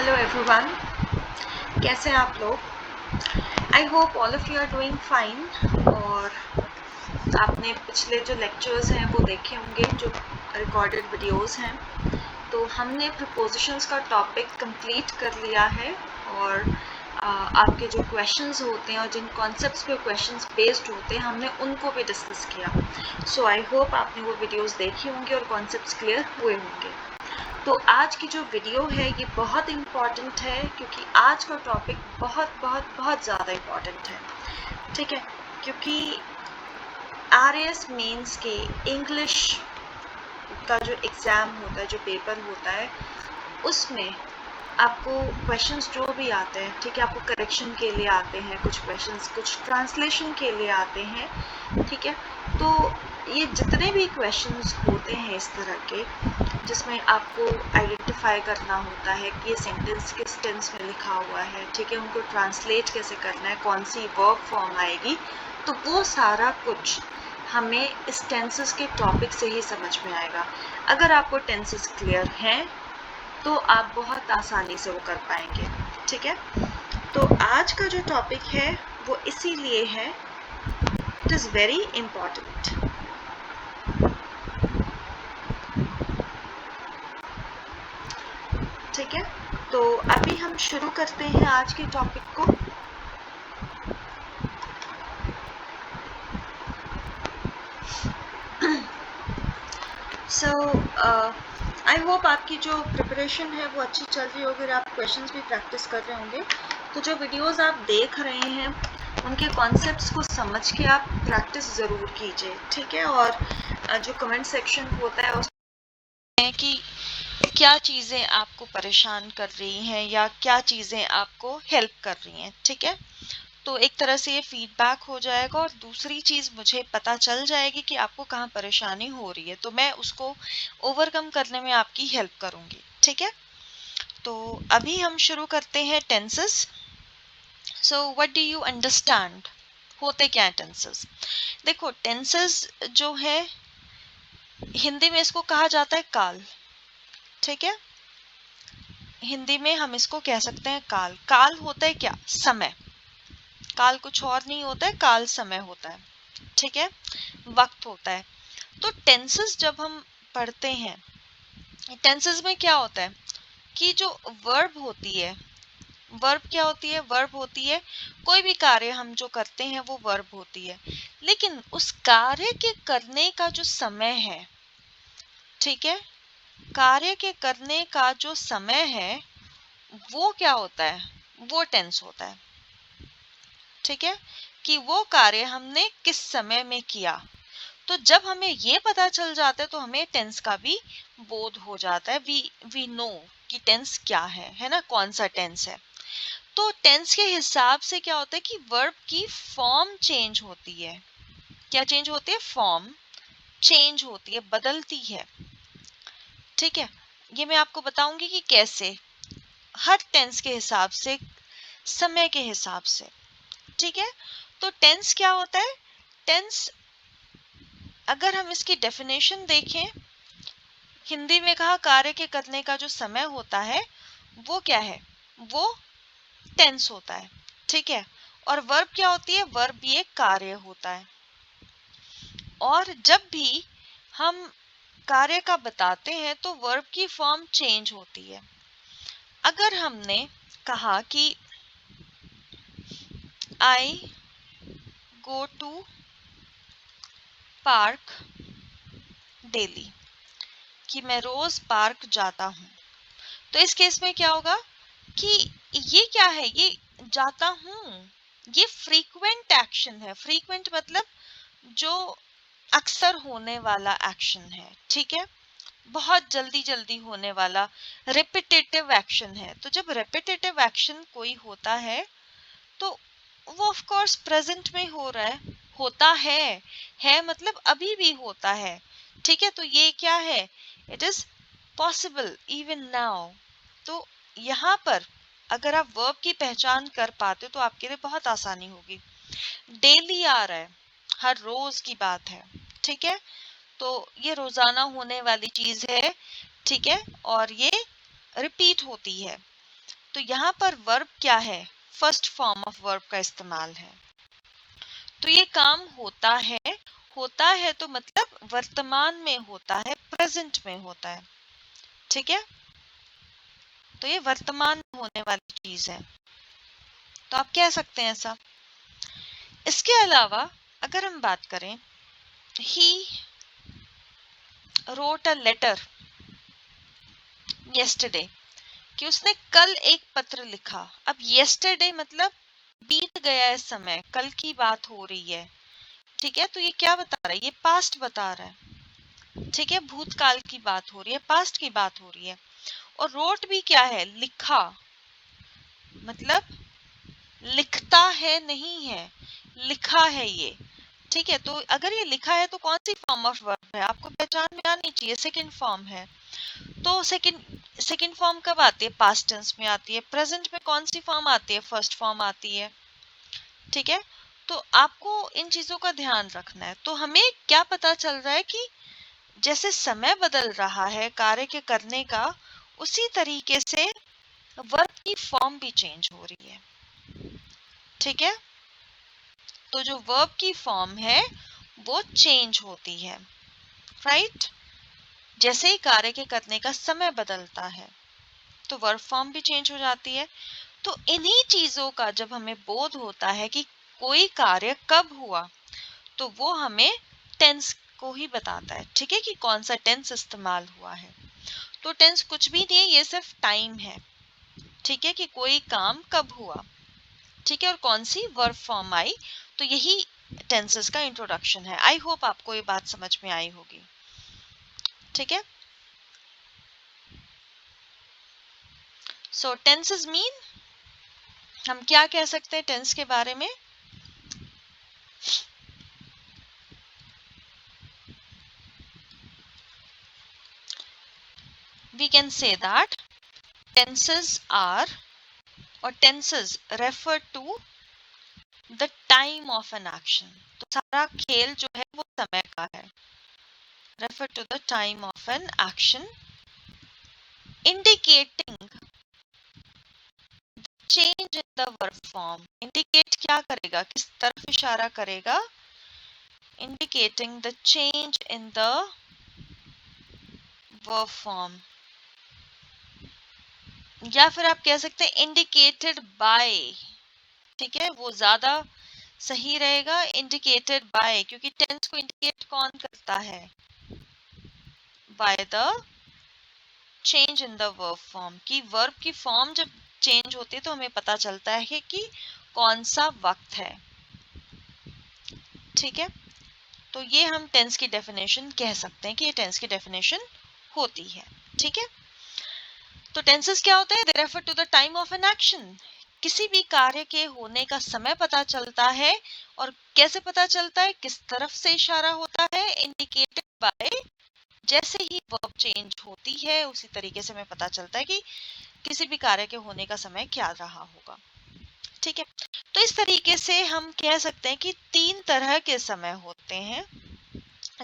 Hello everyone, कैसे हैं आप लोग? I hope all of you are doing fine. और आपने पिछले जो लेक्चर्स हैं वो देखे होंगे, जो रिकॉर्डेड वीडियोस हैं। तो हमने प्रपोजिशंस का टॉपिक कंप्लीट कर लिया है और आपके जो क्वेश्चंस होते हैं और जिन कॉन्सेप्ट्स पे क्वेश्चंस बेस्ड होते हैं हमने उनको भी डिस्कस किया। सो आई होप आपने वो वीडियोस देखी होंगी और कॉन्सेप्ट्स क्लियर हुए होंगे। तो आज की जो वीडियो है ये बहुत इम्पॉर्टेंट है, क्योंकि आज का टॉपिक बहुत बहुत बहुत ज़्यादा इम्पॉर्टेंट है। ठीक है, क्योंकि RAS मेंस के इंग्लिश का जो एग्ज़ाम होता है, जो पेपर होता है, उसमें आपको क्वेश्चंस जो भी आते हैं, ठीक है, आपको करेक्शन के लिए आते हैं कुछ क्वेश्चंस, कुछ ट्रांसलेशन के लिए आते हैं। ठीक है, तो ये जितने भी क्वेश्चंस होते हैं इस तरह के, जिसमें आपको आइडेंटिफाई करना होता है कि ये सेंटेंस किस टेंस में लिखा हुआ है, ठीक है, उनको ट्रांसलेट कैसे करना है, कौन सी वर्ब फॉर्म आएगी, तो वो सारा कुछ हमें इस टेंसेस के टॉपिक से ही समझ में आएगा। अगर आपको टेंसेस क्लियर हैं तो आप बहुत आसानी से वो कर पाएंगे। ठीक है, तो आज का जो टॉपिक है वो इसीलिए है, इट इज़ वेरी इम्पॉर्टेंट। ठीक है, तो अभी हम शुरू करते हैं आज के टॉपिक को। सो आई होप आपकी जो प्रिपरेशन है वो अच्छी चल रही होगी और आप क्वेश्चंस भी प्रैक्टिस कर रहे होंगे। तो जो वीडियोस आप देख रहे हैं उनके कॉन्सेप्ट्स को समझ के आप प्रैक्टिस ज़रूर कीजिए। ठीक है, और जो कमेंट सेक्शन होता है उसमें कि क्या चीज़ें आपको परेशान कर रही हैं या क्या चीज़ें आपको हेल्प कर रही हैं। ठीक है, तो एक तरह से ये फीडबैक हो जाएगा और दूसरी चीज़ मुझे पता चल जाएगी कि आपको कहाँ परेशानी हो रही है, तो मैं उसको ओवरकम करने में आपकी हेल्प करूँगी। ठीक है, तो अभी हम शुरू करते हैं tenses. So what do you understand, होते क्या हैं टेंसेस? देखो, टेंसेस जो है हिंदी में इसको कहा जाता है काल। ठीक है, हिंदी में हम इसको कह सकते हैं काल। काल होता है क्या? समय। काल कुछ और नहीं होता है, काल समय होता है। ठीक है, वक्त होता है। तो टेंसेस जब हम पढ़ते हैं, टेंसेस में क्या होता है कि जो वर्ब होती है, वर्ब क्या होती है? वर्ब होती है कोई भी कार्य हम जो करते हैं वो वर्ब होती है, लेकिन उस कार्य के करने का जो समय है, ठीक है, कार्य के करने का जो समय है वो क्या होता है? वो टेंस होता है। ठीक है, कि वो कार्य हमने किस समय में किया। तो जब हमें ये पता चल जाता है तो हमें टेंस का भी बोध हो जाता है। वी नो कि टेंस क्या है ना, कौन सा टेंस है। तो टेंस के हिसाब से क्या होता है कि वर्ब की फॉर्म चेंज होती है। क्या चेंज होती है? फॉर्म चेंज होती है, बदलती है। ठीक है, ये मैं आपको बताऊंगी कि कैसे, हर टेंस के हिसाब से, समय के हिसाब से। ठीक है, तो टेंस क्या होता है? टेंस, अगर हम इसकी डेफिनेशन देखें, हिंदी में कहा कार्य के करने का जो समय होता है वो क्या है? वो टेंस होता है। ठीक है, और वर्ब क्या होती है? वर्ब भी एक कार्य होता है। और जब भी हम कार्य का बताते हैं तो वर्ब की फॉर्म चेंज होती है। अगर हमने कहा कि आई गो टू पार्क डेली, कि मैं रोज पार्क जाता हूं, तो इस केस में क्या होगा कि ये क्या है? ये जाता हूं, ये फ्रीक्वेंट एक्शन है। फ्रीक्वेंट मतलब जो अक्सर होने वाला एक्शन है। ठीक है, बहुत जल्दी जल्दी होने वाला रिपीटेटिव एक्शन है। तो जब रिपीटेटिव एक्शन कोई होता है तो वो ऑफ कोर्स प्रेजेंट में हो रहा है, होता है मतलब अभी भी होता है। ठीक है, तो ये क्या है? It is possible even now. तो यहाँ पर अगर आप वर्ब की पहचान कर पाते तो आपके लिए बहुत आसानी होगी। डेली आ रहा है, हर रोज की बात है। ठीक है, तो ये रोजाना होने वाली चीज है। ठीक है, और ये रिपीट होती है। तो यहाँ पर वर्ब क्या है, फर्स्ट फॉर्म ऑफ वर्ब का इस्तेमाल है। तो ये काम होता है तो मतलब वर्तमान में होता है, प्रेजेंट में होता है। ठीक है, तो ये वर्तमान में होने वाली चीज है, तो आप कह सकते हैं ऐसा। इसके अलावा अगर हम बात करें, he wrote a letter yesterday, कि उसने कल एक पत्र लिखा। अब yesterday मतलब बीत गया है समय, कल की बात हो रही है। ठीक है, तो ये क्या बता रहा है, ये पास्ट बता रहा है। ठीक है, भूतकाल की बात हो रही है, पास्ट की बात हो रही है। और रोट भी क्या है, लिखा, मतलब लिखता है नहीं है, लिखा है ये। ठीक है, तो अगर ये लिखा है तो कौन सी फॉर्म ऑफ वर्ब है, आपको पहचान में आनी चाहिए, सेकंड फॉर्म है। तो सेकंड फॉर्म कब आती है, पास्ट टेंस में आती है। प्रेजेंट में कौन सी फॉर्म आती है, फर्स्ट फॉर्म आती है। ठीक है, तो आपको इन चीजों का ध्यान रखना है। तो हमें क्या पता चल रहा है कि जैसे समय बदल रहा है कार्य के करने का, उसी तरीके से वर्ब की फॉर्म भी चेंज हो रही है। ठीक है, तो जो वर्ब की फॉर्म है वो चेंज होती है, राइट। जैसे ही कार्य के करने का समय बदलता है तो वर्ब फॉर्म भी चेंज हो जाती है। तो इन्हीं चीजों का जब हमें बोध होता है कि कोई कार्य कब हुआ, तो वो हमें टेंस को ही बताता है। ठीक है, कि कौन सा टेंस इस्तेमाल हुआ है। तो टेंस कुछ भी नहीं है, ये सिर्फ टाइम है। ठीक है, कि कोई काम कब हुआ। ठीक है, और कौन सी वर्ब फॉर्म आई, तो यही टेंसेस का इंट्रोडक्शन है। आई होप आपको ये बात समझ में आई होगी। ठीक है, सो टेंसेस मीन, हम क्या कह सकते हैं टेंस के बारे में, we can say that tenses are or tenses refer to the time of an action। तो सारा खेल जो है वो समय का है। refer to the time of an action indicating change in the verb form। indicate क्या करेगा, किस तरफ इशारा करेगा, indicating the change in the verb form, या फिर आप कह सकते हैं indicated by। ठीक है, वो ज्यादा सही रहेगा, इंडिकेटेड बाय, क्योंकि टेंस को इंडिकेट कौन करता है, by the change in the verb form. की वर्ब की फॉर्म जब चेंज होती है तो हमें पता चलता है कि कौन सा वक्त है। ठीक है, तो ये हम टेंस की डेफिनेशन कह सकते हैं कि ये टेंस की डेफिनेशन होती है। ठीक है, तो टेंसेस क्या होते हैं, they refer to the time of an action. किसी भी कार्य के होने का समय पता चलता है। और कैसे पता चलता है, किस तरफ से इशारा होता है, इंडिकेटेड बाय। जैसे ही वर्ब चेंज होती है उसी तरीके से हमें पता चलता है कि किसी भी कार्य के होने का समय क्या रहा होगा। ठीक है, तो इस तरीके से हम कह सकते हैं कि 3 तरह के समय होते हैं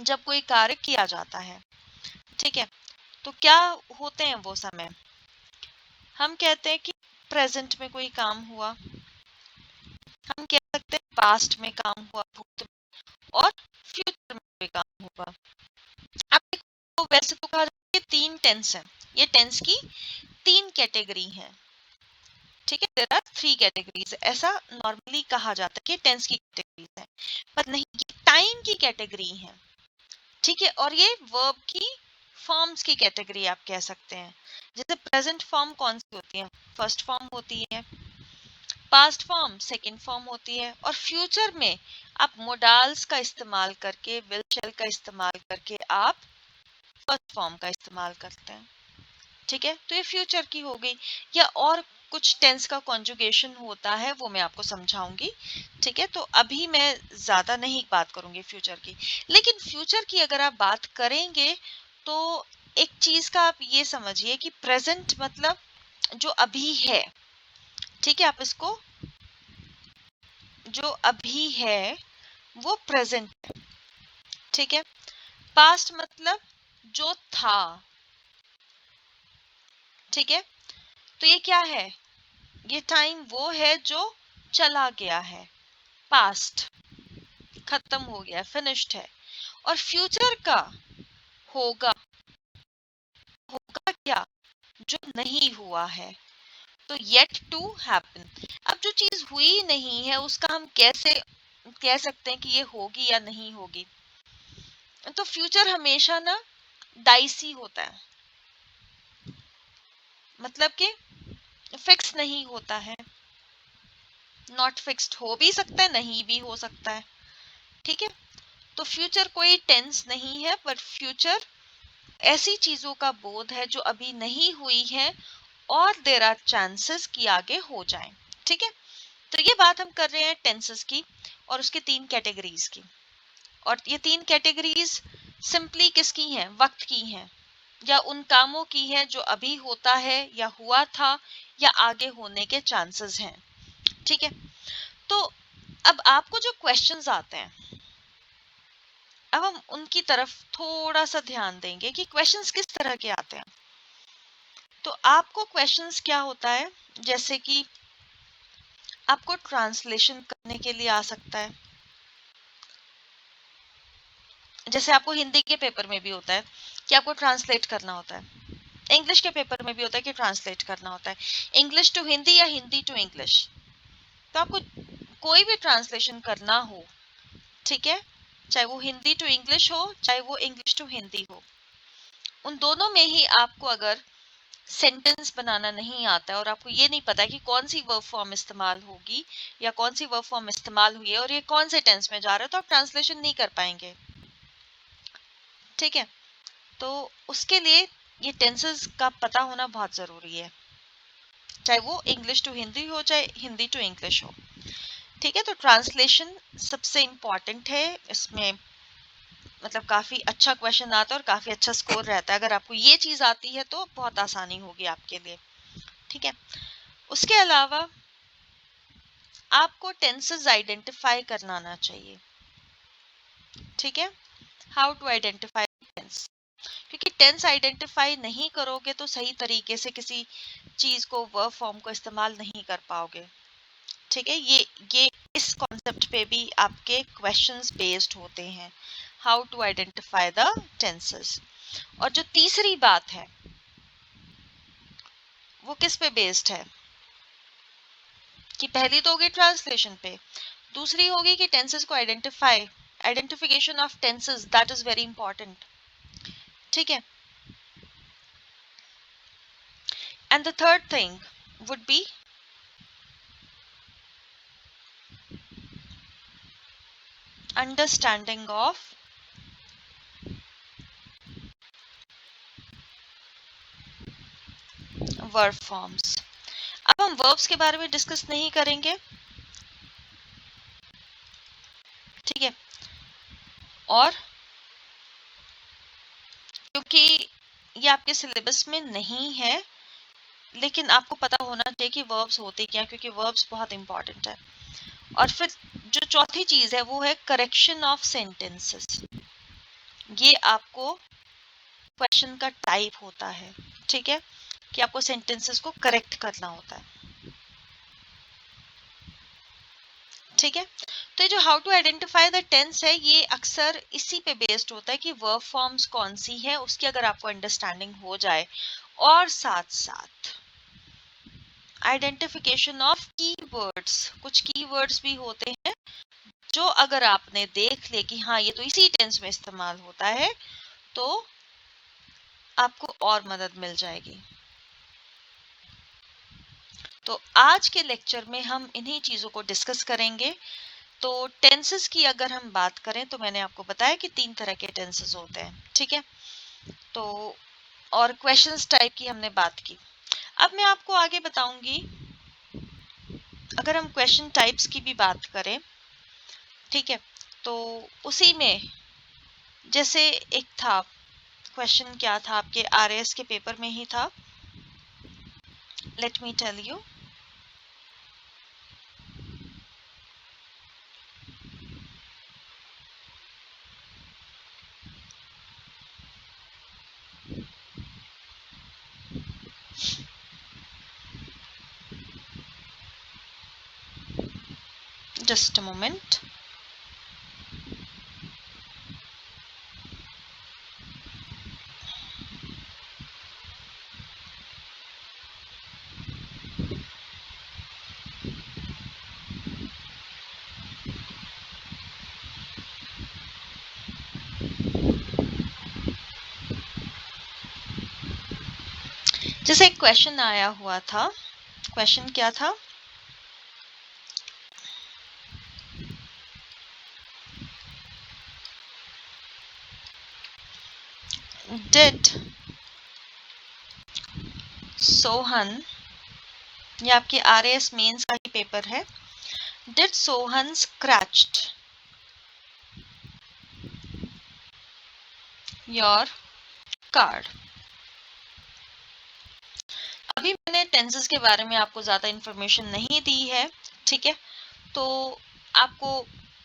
जब कोई कार्य किया जाता है। ठीक है, तो क्या होते हैं वो समय, हम कहते हैं कि प्रेजेंट में कोई काम हुआ, हम कह सकते हैं पास्ट में काम हुआ, भूत में, और फ्यूचर में कोई काम हुआ। अब तो वैसे तो कहा जाता है 3 टेंस हैं, ये टेंस की 3 कैटेगरी हैं। ठीक है, देयर आर 3 कैटेगरीज, ऐसा नॉर्मली कहा जाता है कि टेंस की कैटेगरीज है, पर नहीं, ये टाइम की कैटेगरी है। ठीक है, और ये वर्ब की फॉर्म्स की कैटेगरी आप कह सकते हैं। जैसे प्रेजेंट फॉर्म कौन सी होती है, फर्स्ट फॉर्म होती है, पास्ट फॉर्म सेकंड फॉर्म होती है, और फ्यूचर में आप मोडाल्स का इस्तेमाल करके, विल शेल का इस्तेमाल करके आप फर्स्ट फॉर्म का इस्तेमाल करते हैं। ठीक है, तो ये फ्यूचर की हो गई, या और कुछ टेंस का कॉन्जुगेशन होता है वो मैं आपको समझाऊंगी। ठीक है, तो अभी मैं ज्यादा नहीं बात करूंगी फ्यूचर की, लेकिन फ्यूचर की अगर आप बात करेंगे तो एक चीज का आप ये समझिए कि प्रेजेंट मतलब जो अभी है। ठीक है, आप इसको, जो अभी है वो प्रेजेंट है। ठीक है, पास्ट मतलब जो था। ठीक है, तो ये क्या है, ये टाइम वो है जो चला गया है, पास्ट, खत्म हो गया, फिनिश्ड है। और फ्यूचर का होगा, होगा क्या, जो नहीं हुआ है, तो येट टू हैपन। अब जो चीज हुई नहीं है उसका हम कैसे कह सकते हैं कि ये होगी या नहीं होगी? तो फ्यूचर हमेशा ना डाइसी होता है, मतलब कि फिक्स नहीं होता है, नॉट फिक्स्ड, हो भी सकता है नहीं भी हो सकता है, ठीक है। तो फ्यूचर कोई टेंस नहीं है, पर फ्यूचर ऐसी चीजों का बोध है जो अभी नहीं हुई है और देयर आर चांसेस कि आगे हो जाएं, ठीक है। तो ये बात हम कर रहे हैं टेंसेस की और उसके तीन कैटेगरीज की। और ये तीन कैटेगरीज सिंपली किसकी हैं? वक्त की हैं, या उन कामों की है जो अभी होता है या हुआ था या आगे होने के चांसेस हैं, ठीक है। तो अब आपको जो क्वेश्चंस आते हैं, अब हम उनकी तरफ थोड़ा सा ध्यान देंगे कि क्वेश्चंस किस तरह के आते हैं। तो आपको क्वेश्चंस क्या होता है, जैसे कि आपको ट्रांसलेशन करने के लिए आ सकता है, जैसे आपको हिंदी के पेपर में भी होता है कि आपको ट्रांसलेट करना होता है, इंग्लिश के पेपर में भी होता है कि ट्रांसलेट करना होता है, इंग्लिश टू हिंदी या हिंदी टू इंग्लिश। तो आपको कोई भी ट्रांसलेशन करना हो, ठीक है, चाहे वो हिंदी टू इंग्लिश हो चाहे वो इंग्लिश टू हिंदी हो, उन दोनों में ही आपको अगर सेंटेंस बनाना नहीं आता है और आपको ये नहीं पता है कि कौन सी वर्ब फॉर्म इस्तेमाल होगी या कौन सी वर्ब फॉर्म इस्तेमाल हुई है और ये कौन से टेंस में जा रहा है, तो आप ट्रांसलेशन नहीं कर पाएंगे, ठीक है। तो उसके लिए ये टेंसेस का पता होना बहुत ज़रूरी है, चाहे वो इंग्लिश टू हिंदी हो चाहे हिंदी टू इंग्लिश हो, ठीक है। तो ट्रांसलेशन सबसे इम्पॉर्टेंट है इसमें, मतलब काफ़ी अच्छा क्वेश्चन आता है और काफ़ी अच्छा स्कोर रहता है। अगर आपको ये चीज़ आती है तो बहुत आसानी होगी आपके लिए, ठीक है। उसके अलावा आपको टेंसेस आइडेंटिफाई करना आना चाहिए, ठीक है। हाउ टू आइडेंटिफाई टेंस, क्योंकि टेंस आइडेंटिफाई नहीं करोगे तो सही तरीके से किसी चीज को, वर्ब फॉर्म को इस्तेमाल नहीं कर पाओगे, ठीक है। ये इस कॉन्सेप्ट पे भी आपके क्वेश्चंस बेस्ड होते हैं, how to identify the tenses. और जो तीसरी बात है वो किस पे बेस्ड है, कि पहली तो होगी ट्रांसलेशन पे, दूसरी होगी कि टेंसेस को identification of tenses, that is very important, ठीक है। And the third thing would be understanding of verb forms. अब हम वर्ब्स के बारे में डिस्कस नहीं करेंगे, ठीक है। और क्योंकि ये आपके सिलेबस में नहीं है, लेकिन आपको पता होना चाहिए कि वर्ब्स होते क्या, क्योंकि वर्ब्स बहुत इंपॉर्टेंट है। और फिर जो चौथी चीज है वो है करेक्शन ऑफ सेंटेंसेस। ये आपको क्वेश्चन का टाइप होता है, ठीक है, कि आपको सेंटेंसेस को करेक्ट करना होता है, ठीक है। तो ये जो how to identify the tense है ये अक्सर इसी पे बेस्ड होता है कि वर्ब फॉर्म्स कौन सी है, उसकी अगर आपको अंडरस्टैंडिंग हो जाए, और साथ साथ आइडेंटिफिकेशन ऑफ कीवर्ड्स, कुछ कीवर्ड्स भी होते हैं जो अगर आपने देख ले कि हाँ ये तो इसी टेंस में इस्तेमाल होता है, तो आपको और मदद मिल जाएगी। तो आज के लेक्चर में हम इन्हीं चीज़ों को डिस्कस करेंगे। तो टेंसेस की अगर हम बात करें तो मैंने आपको बताया कि तीन तरह के टेंसेस होते हैं, ठीक है। तो और क्वेश्चंस टाइप की हमने बात की। अब मैं आपको आगे बताऊंगी, अगर हम क्वेश्चन टाइप्स की भी बात करें, ठीक है, तो उसी में जैसे एक था क्वेश्चन, क्या था आपके आरएएस के पेपर में ही था, let me tell you. Just a moment. जैसे एक क्वेश्चन आया हुआ था, क्वेश्चन क्या था? Did सोहन, ये आपकी RAS मेंस का ही पेपर है, Did Sohan scratched your card? अभी मैंने टेंसेस के बारे में आपको ज्यादा इंफॉर्मेशन नहीं दी है, ठीक है, तो आपको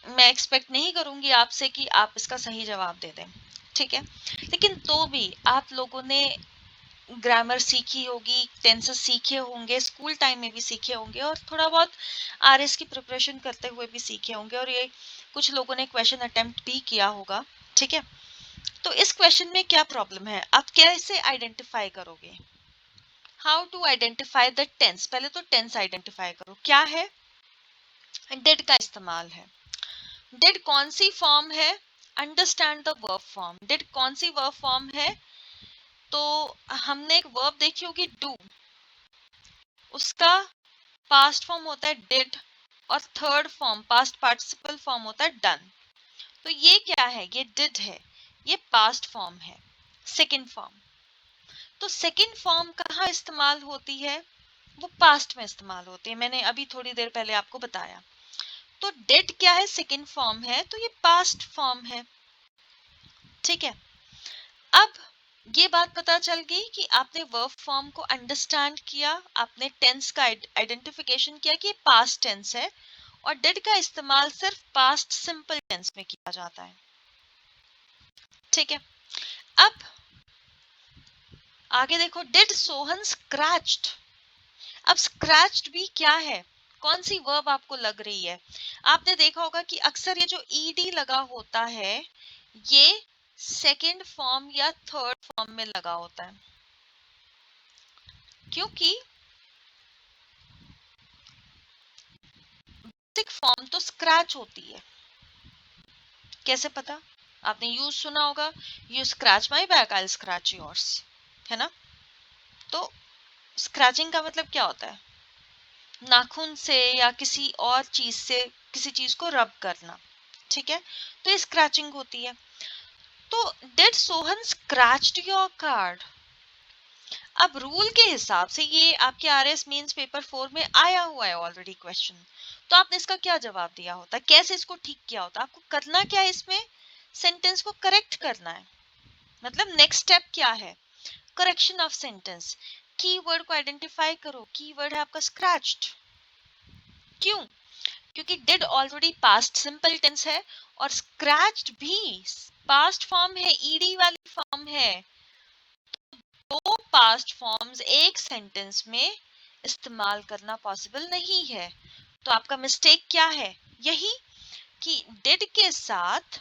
मैं एक्सपेक्ट नहीं करूंगी आपसे कि आप इसका सही जवाब दे दें, ठीक है, लेकिन तो भी आप लोगों ने ग्रामर सीखी होगी, टेंसेस सीखे होंगे, स्कूल टाइम में भी सीखे होंगे और थोड़ा बहुत RS की प्रिपरेशन करते हुए भी सीखे होंगे और ये कुछ लोगों ने क्वेश्चन अटेम्प्ट भी किया होगा, ठीक है। तो इस क्वेश्चन में क्या प्रॉब्लम है, आप कैसे आइडेंटिफाई करोगे? How to identify the tense, पहले तो टेंस आइडेंटिफाई करो, क्या है? डिड का इस्तेमाल है। डिड कौन सी फॉर्म है? Understand the verb form. Did कौन सी वर्ब फॉर्म है? तो हमने एक वर्ब देखी होगी डू, उसका पास्ट फॉर्म होता है डिड और third form past participle form होता है डन। तो ये क्या है? ये डिड है, ये पास्ट फॉर्म है, सेकंड फॉर्म। तो सेकंड फॉर्म कहाँ इस्तेमाल होती है? वो पास्ट में इस्तेमाल होती है, मैंने अभी थोड़ी देर पहले आपको बताया। तो डिड क्या है? सेकंड फॉर्म है, तो ये पास्ट फॉर्म है, ठीक है। अब ये बात पता चल गई कि आपने वर्ब फॉर्म को अंडरस्टैंड किया, आपने टेंस का आइडेंटिफिकेशन किया कि पास्ट टेंस है और डिड का इस्तेमाल सिर्फ पास्ट सिंपल टेंस में किया जाता है, ठीक है। अब आगे देखो, डिड सोहन स्क्रैच्ड। अब स्क्रैच्ड भी क्या है? कौन सी वर्ब आपको लग रही है? आपने देखा होगा कि अक्सर ये जो ईडी लगा होता है ये सेकंड फॉर्म या थर्ड फॉर्म में लगा होता है, क्योंकि बेसिक फॉर्म तो स्क्रैच होती है। कैसे पता? आपने यूज सुना होगा, you scratch my back I scratch yours, है ना। तो स्क्रैचिंग का मतलब क्या होता है? नाखून से या किसी और चीज से किसी चीज को रब करना, ठीक है, तो ये स्क्रैचिंग होती है। तो did Sohan scratched your card. अब रूल के हिसाब से ये आपके RS मेंस पेपर 4 में आया हुआ है ऑलरेडी क्वेश्चन, तो आपने इसका क्या जवाब दिया होता? कैसे इसको ठीक किया होता? आपको करना क्या है इसमें? सेंटेंस को करेक्ट करना है। मतलब नेक्स्ट स्टेप क्या है? Correction of sentence. कीवर्ड को आइडेंटिफाई करो, कीवर्ड है आपका स्क्रैच्ड। क्यों? क्योंकि did already past simple tense है और स्क्रैच्ड भी पास्ट फॉर्म है, ईडी वाली फॉर्म है। दो पास्ट फॉर्म्स एक सेंटेंस में इस्तेमाल करना पॉसिबल नहीं है। तो आपका मिस्टेक क्या है? यही कि डिड के साथ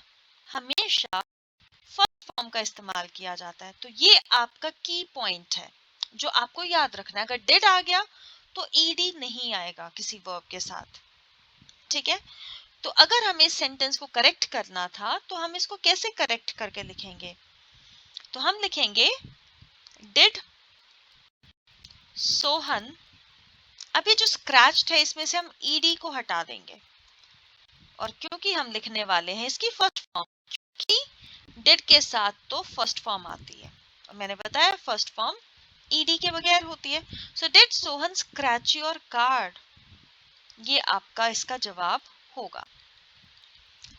हमेशा फर्स्ट फॉर्म का इस्तेमाल किया जाता है। तो ये आपका की पॉइंट है जो आपको याद रखना है। अगर डिड आ गया तो ईडी नहीं आएगा किसी वर्ब के साथ, ठीक है। तो अगर हमें सेंटेंस को करेक्ट करना था तो हम इसको कैसे करेक्ट करके लिखेंगे? तो हम लिखेंगे डिड सोहन। अभी जो स्क्रैच्ड है इसमें से हम ईडी को हटा देंगे और क्योंकि हम लिखने वाले हैं इसकी फर्स्ट फॉर्म, क्योंकि डिड के साथ तो फर्स्ट फॉर्म आती है और मैंने बताया फर्स्ट फॉर्म ईडी के बगैर होती है। So did Sohan scratch your card, ये आपका इसका जवाब होगा,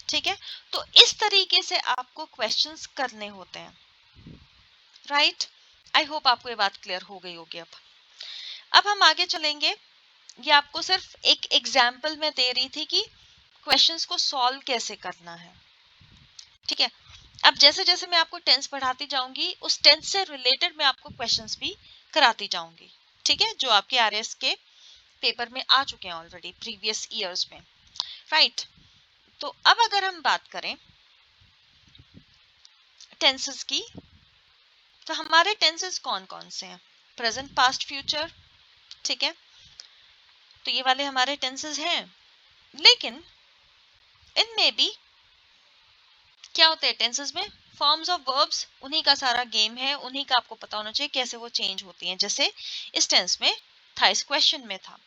ठीक है। तो इस तरीके से आपको क्वेश्चंस करने होते हैं, राइट। आई होप आपको ये बात क्लियर हो गई होगी। अब हम आगे चलेंगे। ये आपको सिर्फ एक एग्जाम्पल में दे रही थी कि क्वेश्चंस को सॉल्व कैसे करना है, ठीक है। अब जैसे जैसे मैं आपको टेंस पढ़ाती जाऊंगी उस टेंस से रिलेटेड मैं आपको क्वेश्चंस भी कराती जाऊंगी, ठीक है, जो आपके RS के पेपर में आ चुके हैं ऑलरेडी प्रीवियस ईयर्स में, राइट। तो अब अगर हम बात करें टेंसेस की, तो हमारे टेंसेस कौन कौन से हैं? प्रेजेंट, पास्ट, फ्यूचर, ठीक है, तो ये वाले हमारे टेंसेस हैं। लेकिन इनमें भी क्या होते हैं टेंसेस में? फॉर्म्स ऑफ वर्ब्स, उन्हीं का सारा गेम है, उन्हीं का आपको पता होना चाहिए कैसे वो चेंज होती हैं। जैसे इस टेंस में था, इस क्वेश्चन में था।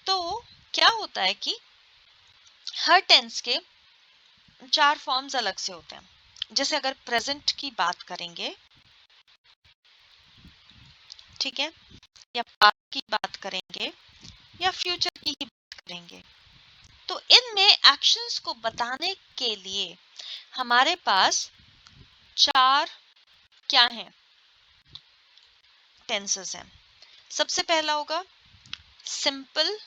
तो क्या होता है कि हर टेंस के 4 फॉर्म्स अलग से होते हैं। जैसे अगर प्रेजेंट की बात करेंगे, ठीक है, या पास्ट की बात करेंगे, या फ्यूचर की ही बात करेंगे, तो इनमें एक्शंस को बताने के लिए हमारे पास 4 क्या हैं? टेंसेस हैं। सबसे पहला होगा सिंपल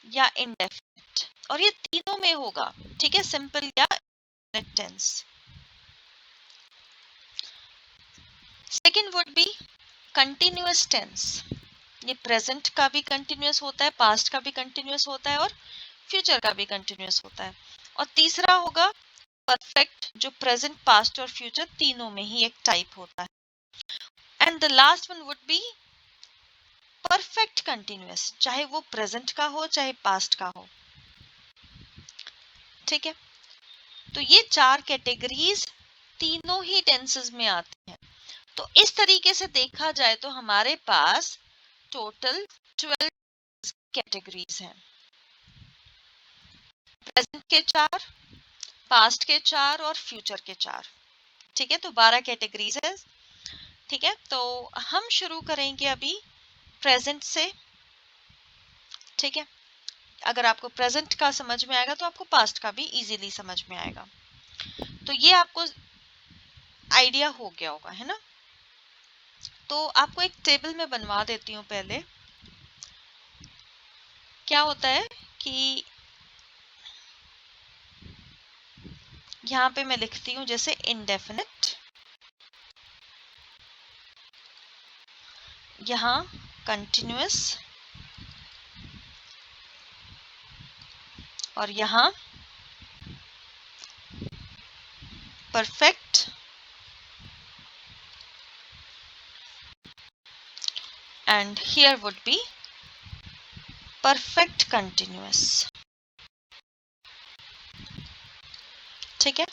या इंडेफिनिट, और ये तीनों में होगा, ठीक है, सिंपल या indefinite tense. Second would be continuous tense, ये प्रेजेंट का भी कंटिन्यूअस होता है, पास्ट का भी कंटिन्यूअस होता है, और फ्यूचर का भी कंटिन्यूअस होता है। और तीसरा होगा परफेक्ट, जो प्रेजेंट, पास्ट और फ्यूचर तीनों में ही एक टाइप होता है। And the last one would be perfect continuous, चाहे वो प्रेजेंट का हो चाहे पास्ट का हो, ठीक है। तो ये 4 कैटेगरीज तीनों ही टेंसेस में आती हैं। तो इस तरीके से देखा जाए तो हमारे पास टोटल 12 कैटेगरीज हैं। प्रेजेंट के 4, पास्ट के 4 और फ्यूचर के 4, ठीक है, तो 12 कैटेगरीज है, ठीक है। तो हम शुरू करेंगे अभी प्रेजेंट से, ठीक है। अगर आपको प्रेजेंट का समझ में आएगा तो आपको पास्ट का भी इजीली समझ में आएगा। तो ये आपको आइडिया हो गया होगा, है ना। तो आपको एक टेबल में बनवा देती हूँ पहले। क्या होता है कि यहाँ पे मैं लिखती हूँ जैसे इंडेफिनिट, यहाँ कंटिन्यूअस, और यहाँ perfect, and here would be perfect continuous, ठीक है।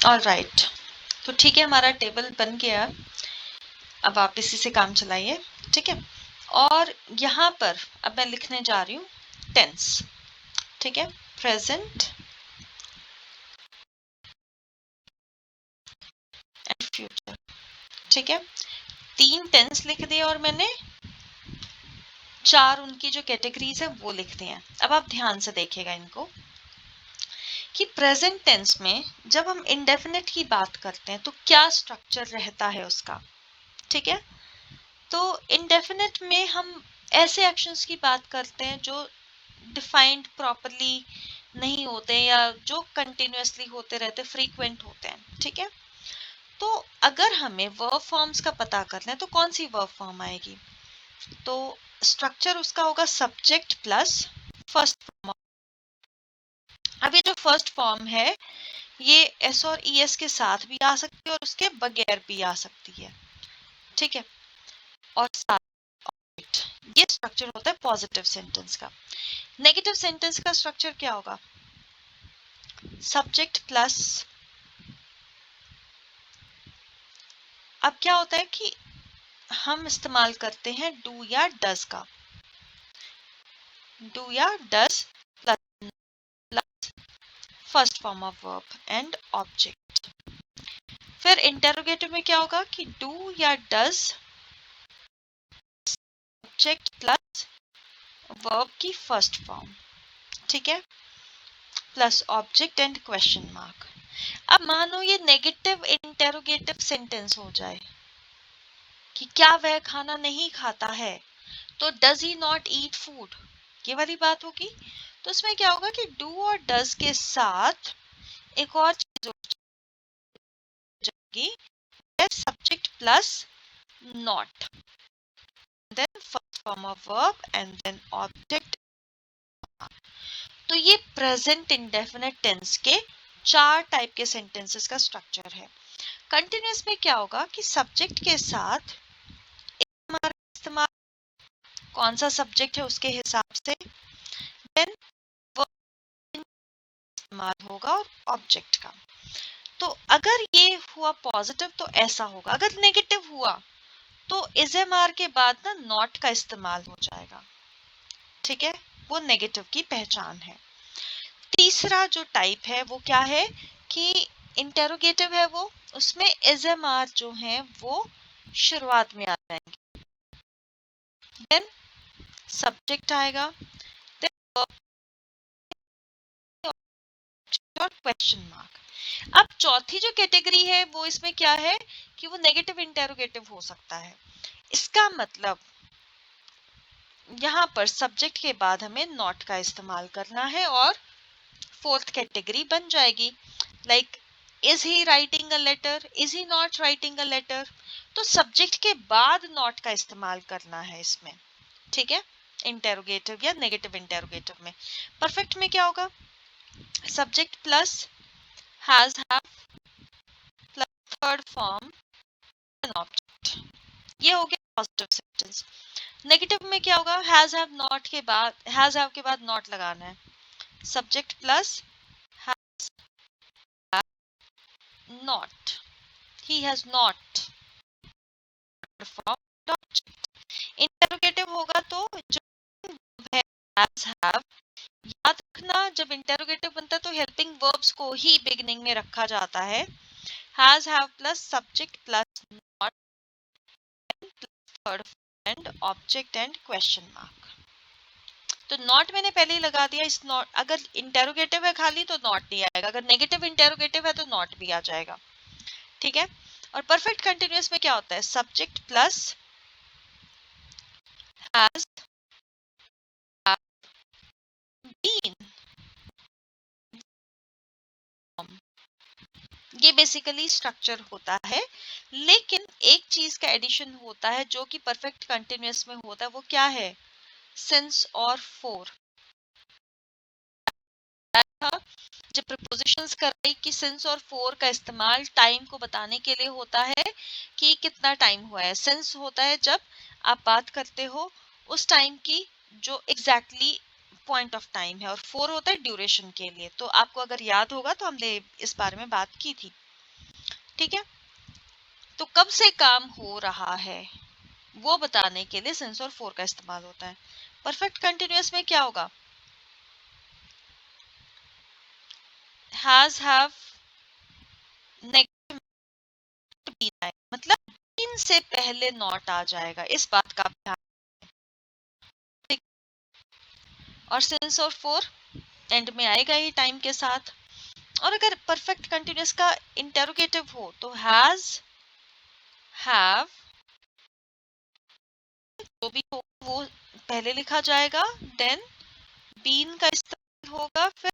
ऑलराइट, तो ठीक है, हमारा टेबल बन गया। अब आप इसी से काम चलाइए, ठीक है। और यहाँ पर अब मैं लिखने जा रही हूँ टेंस, ठीक है, प्रेजेंट एंड फ्यूचर, ठीक है। 3 टेंस लिख दिए और मैंने 4 उनकी जो कैटेगरीज है वो लिख दी हैं। अब आप ध्यान से देखिएगा इनको कि प्रेजेंट टेंस में जब हम इंडेफिनिट की बात करते हैं तो क्या स्ट्रक्चर रहता है उसका, ठीक है। तो इंडेफिनिट में हम ऐसे एक्शंस की बात करते हैं जो डिफाइंड प्रॉपरली नहीं होते या जो कंटिन्यूअसली होते रहते, फ्रीक्वेंट होते हैं, ठीक है। तो अगर हमें वर्ब फॉर्म्स का पता करना है तो कौन सी वर्ब फॉर्म आएगी, तो स्ट्रक्चर उसका होगा सब्जेक्ट प्लस फर्स्ट फॉर्म। अब ये जो फर्स्ट फॉर्म है ये एस और ई एस के साथ भी आ सकती है और उसके बगैर भी आ सकती है, ठीक है। और साथ ये स्ट्रक्चर होता है पॉजिटिव सेंटेंस का। नेगेटिव सेंटेंस का स्ट्रक्चर क्या होगा, सब्जेक्ट प्लस, अब क्या होता है कि हम इस्तेमाल करते हैं डू या डज का, डू या does plus first form of verb and object. फिर इंटेरोगेटिव में क्या होगा कि डू या डज ऑब्जेक्ट प्लस वर्ब की फर्स्ट फॉर्म, ठीक है, plus object and question mark. अब मानो ये नेगेटिव इंटेरोगेटिव सेंटेंस हो जाए कि क्या वह खाना नहीं खाता है, तो does he not eat food, ये वाली बात होगी। तो इसमें क्या होगा कि डू और डज के साथ एक और चीज हो जाएगी, subject plus not, then first form of verb and then object. तो ये प्रेजेंट इंडेफिनिट टेंस के 4 टाइप के सेंटेंसेस का स्ट्रक्चर है। कंटिन्यूअस में क्या होगा कि सब्जेक्ट के साथ हमारा इस्तेमाल कौन सा सब्जेक्ट है उसके हिसाब से, देन वर्ब इस्तेमाल होगा और ऑब्जेक्ट का। तो अगर ये हुआ पॉजिटिव तो ऐसा होगा, अगर नेगेटिव हुआ तो इज़एमआर के बाद ना नॉट का इस्तेमाल हो जाएगा, ठीक है, वो नेगेटिव की पहचान है। तीसरा जो टाइप है वो क्या है कि इंटेरोगेटिव है, वो उसमें इज़एमआर जो है वो शुरुआत में आ जाएंगे, देन सब्जेक्ट आएगा, देन वर्ब और क्वेश्चन मार्क। अब चौथी जो कैटेगरी है वो इसमें क्या है कि वो नेगेटिव इंटेरोगेटिव हो सकता है। इसका मतलब यहाँ पर सब्जेक्ट के बाद हमें नॉट का इस्तेमाल करना है और फोर्थ कैटेगरी बन जाएगी, like is he writing a letter, is he not writing a letter, तो सब्जेक्ट के बाद नॉट का इस्तेमाल करना है इसमें, ठीक है, इंटेरोगेटिव या नेगेटिव इंटेरोगेटिव में। परफेक्ट में क्या होगा, subject plus has have plus third form an object, ये हो गया पॉजिटिव सेंटेंस। नेगेटिव में क्या होगा, हैज हैव नॉट के बाद, हैज हैव के बाद नॉट लगाना है, subject plus has not, he has not performed object. Interrogative होगा तो जो है हैज हैव, याद रखना जब इंटेरोगेटिव बनता है तो हेल्पिंग वर्ब्स को ही बिगिनिंग में रखा जाता है, has have plus subject plus not plus third and object and question mark. तो नॉट मैंने पहले ही लगा दिया, इस नॉट अगर इंटेरोगेटिव है खाली तो नॉट नहीं आएगा, अगर नेगेटिव इंटेरोगेटिव है तो नॉट भी आ जाएगा, ठीक है। और परफेक्ट कंटिन्यूअस में क्या होता है, सब्जेक्ट प्लस हैज बीन, ये बेसिकली स्ट्रक्चर होता है। लेकिन एक चीज का एडिशन होता है जो कि परफेक्ट कंटिन्यूअस में होता है, वो क्या है, सिंस और फोर। जब प्रपोजिशंस कराई कि सिंस और फोर का इस्तेमाल टाइम को बताने के लिए होता है कि कितना टाइम हुआ है। सिंस होता है जब आप बात करते हो उस टाइम की जो एग्जैक्टली पॉइंट ऑफ टाइम है, और फोर होता है ड्यूरेशन के लिए। तो आपको अगर याद होगा तो हमने इस बारे में बात की थी। ठीक है, तो कब से काम हो रहा है वो बताने के लिए सिंस और फोर का इस्तेमाल होता है। परफेक्ट कंटिन्यूअस में क्या होगा, हैज हैव नेगेटिव बीन आएगा, मतलब बीन से पहले नॉट आ जाएगा, इस बात का आप ध्यान रखें। और सिंस और फोर एंड में आएगा ही टाइम के साथ। और अगर परफेक्ट कंटिन्यूअस का इंटेरोगेटिव हो तो हैज हैव जो भी हो वो पहले लिखा जाएगा, देन बीन का इस्तेमाल होगा, फिर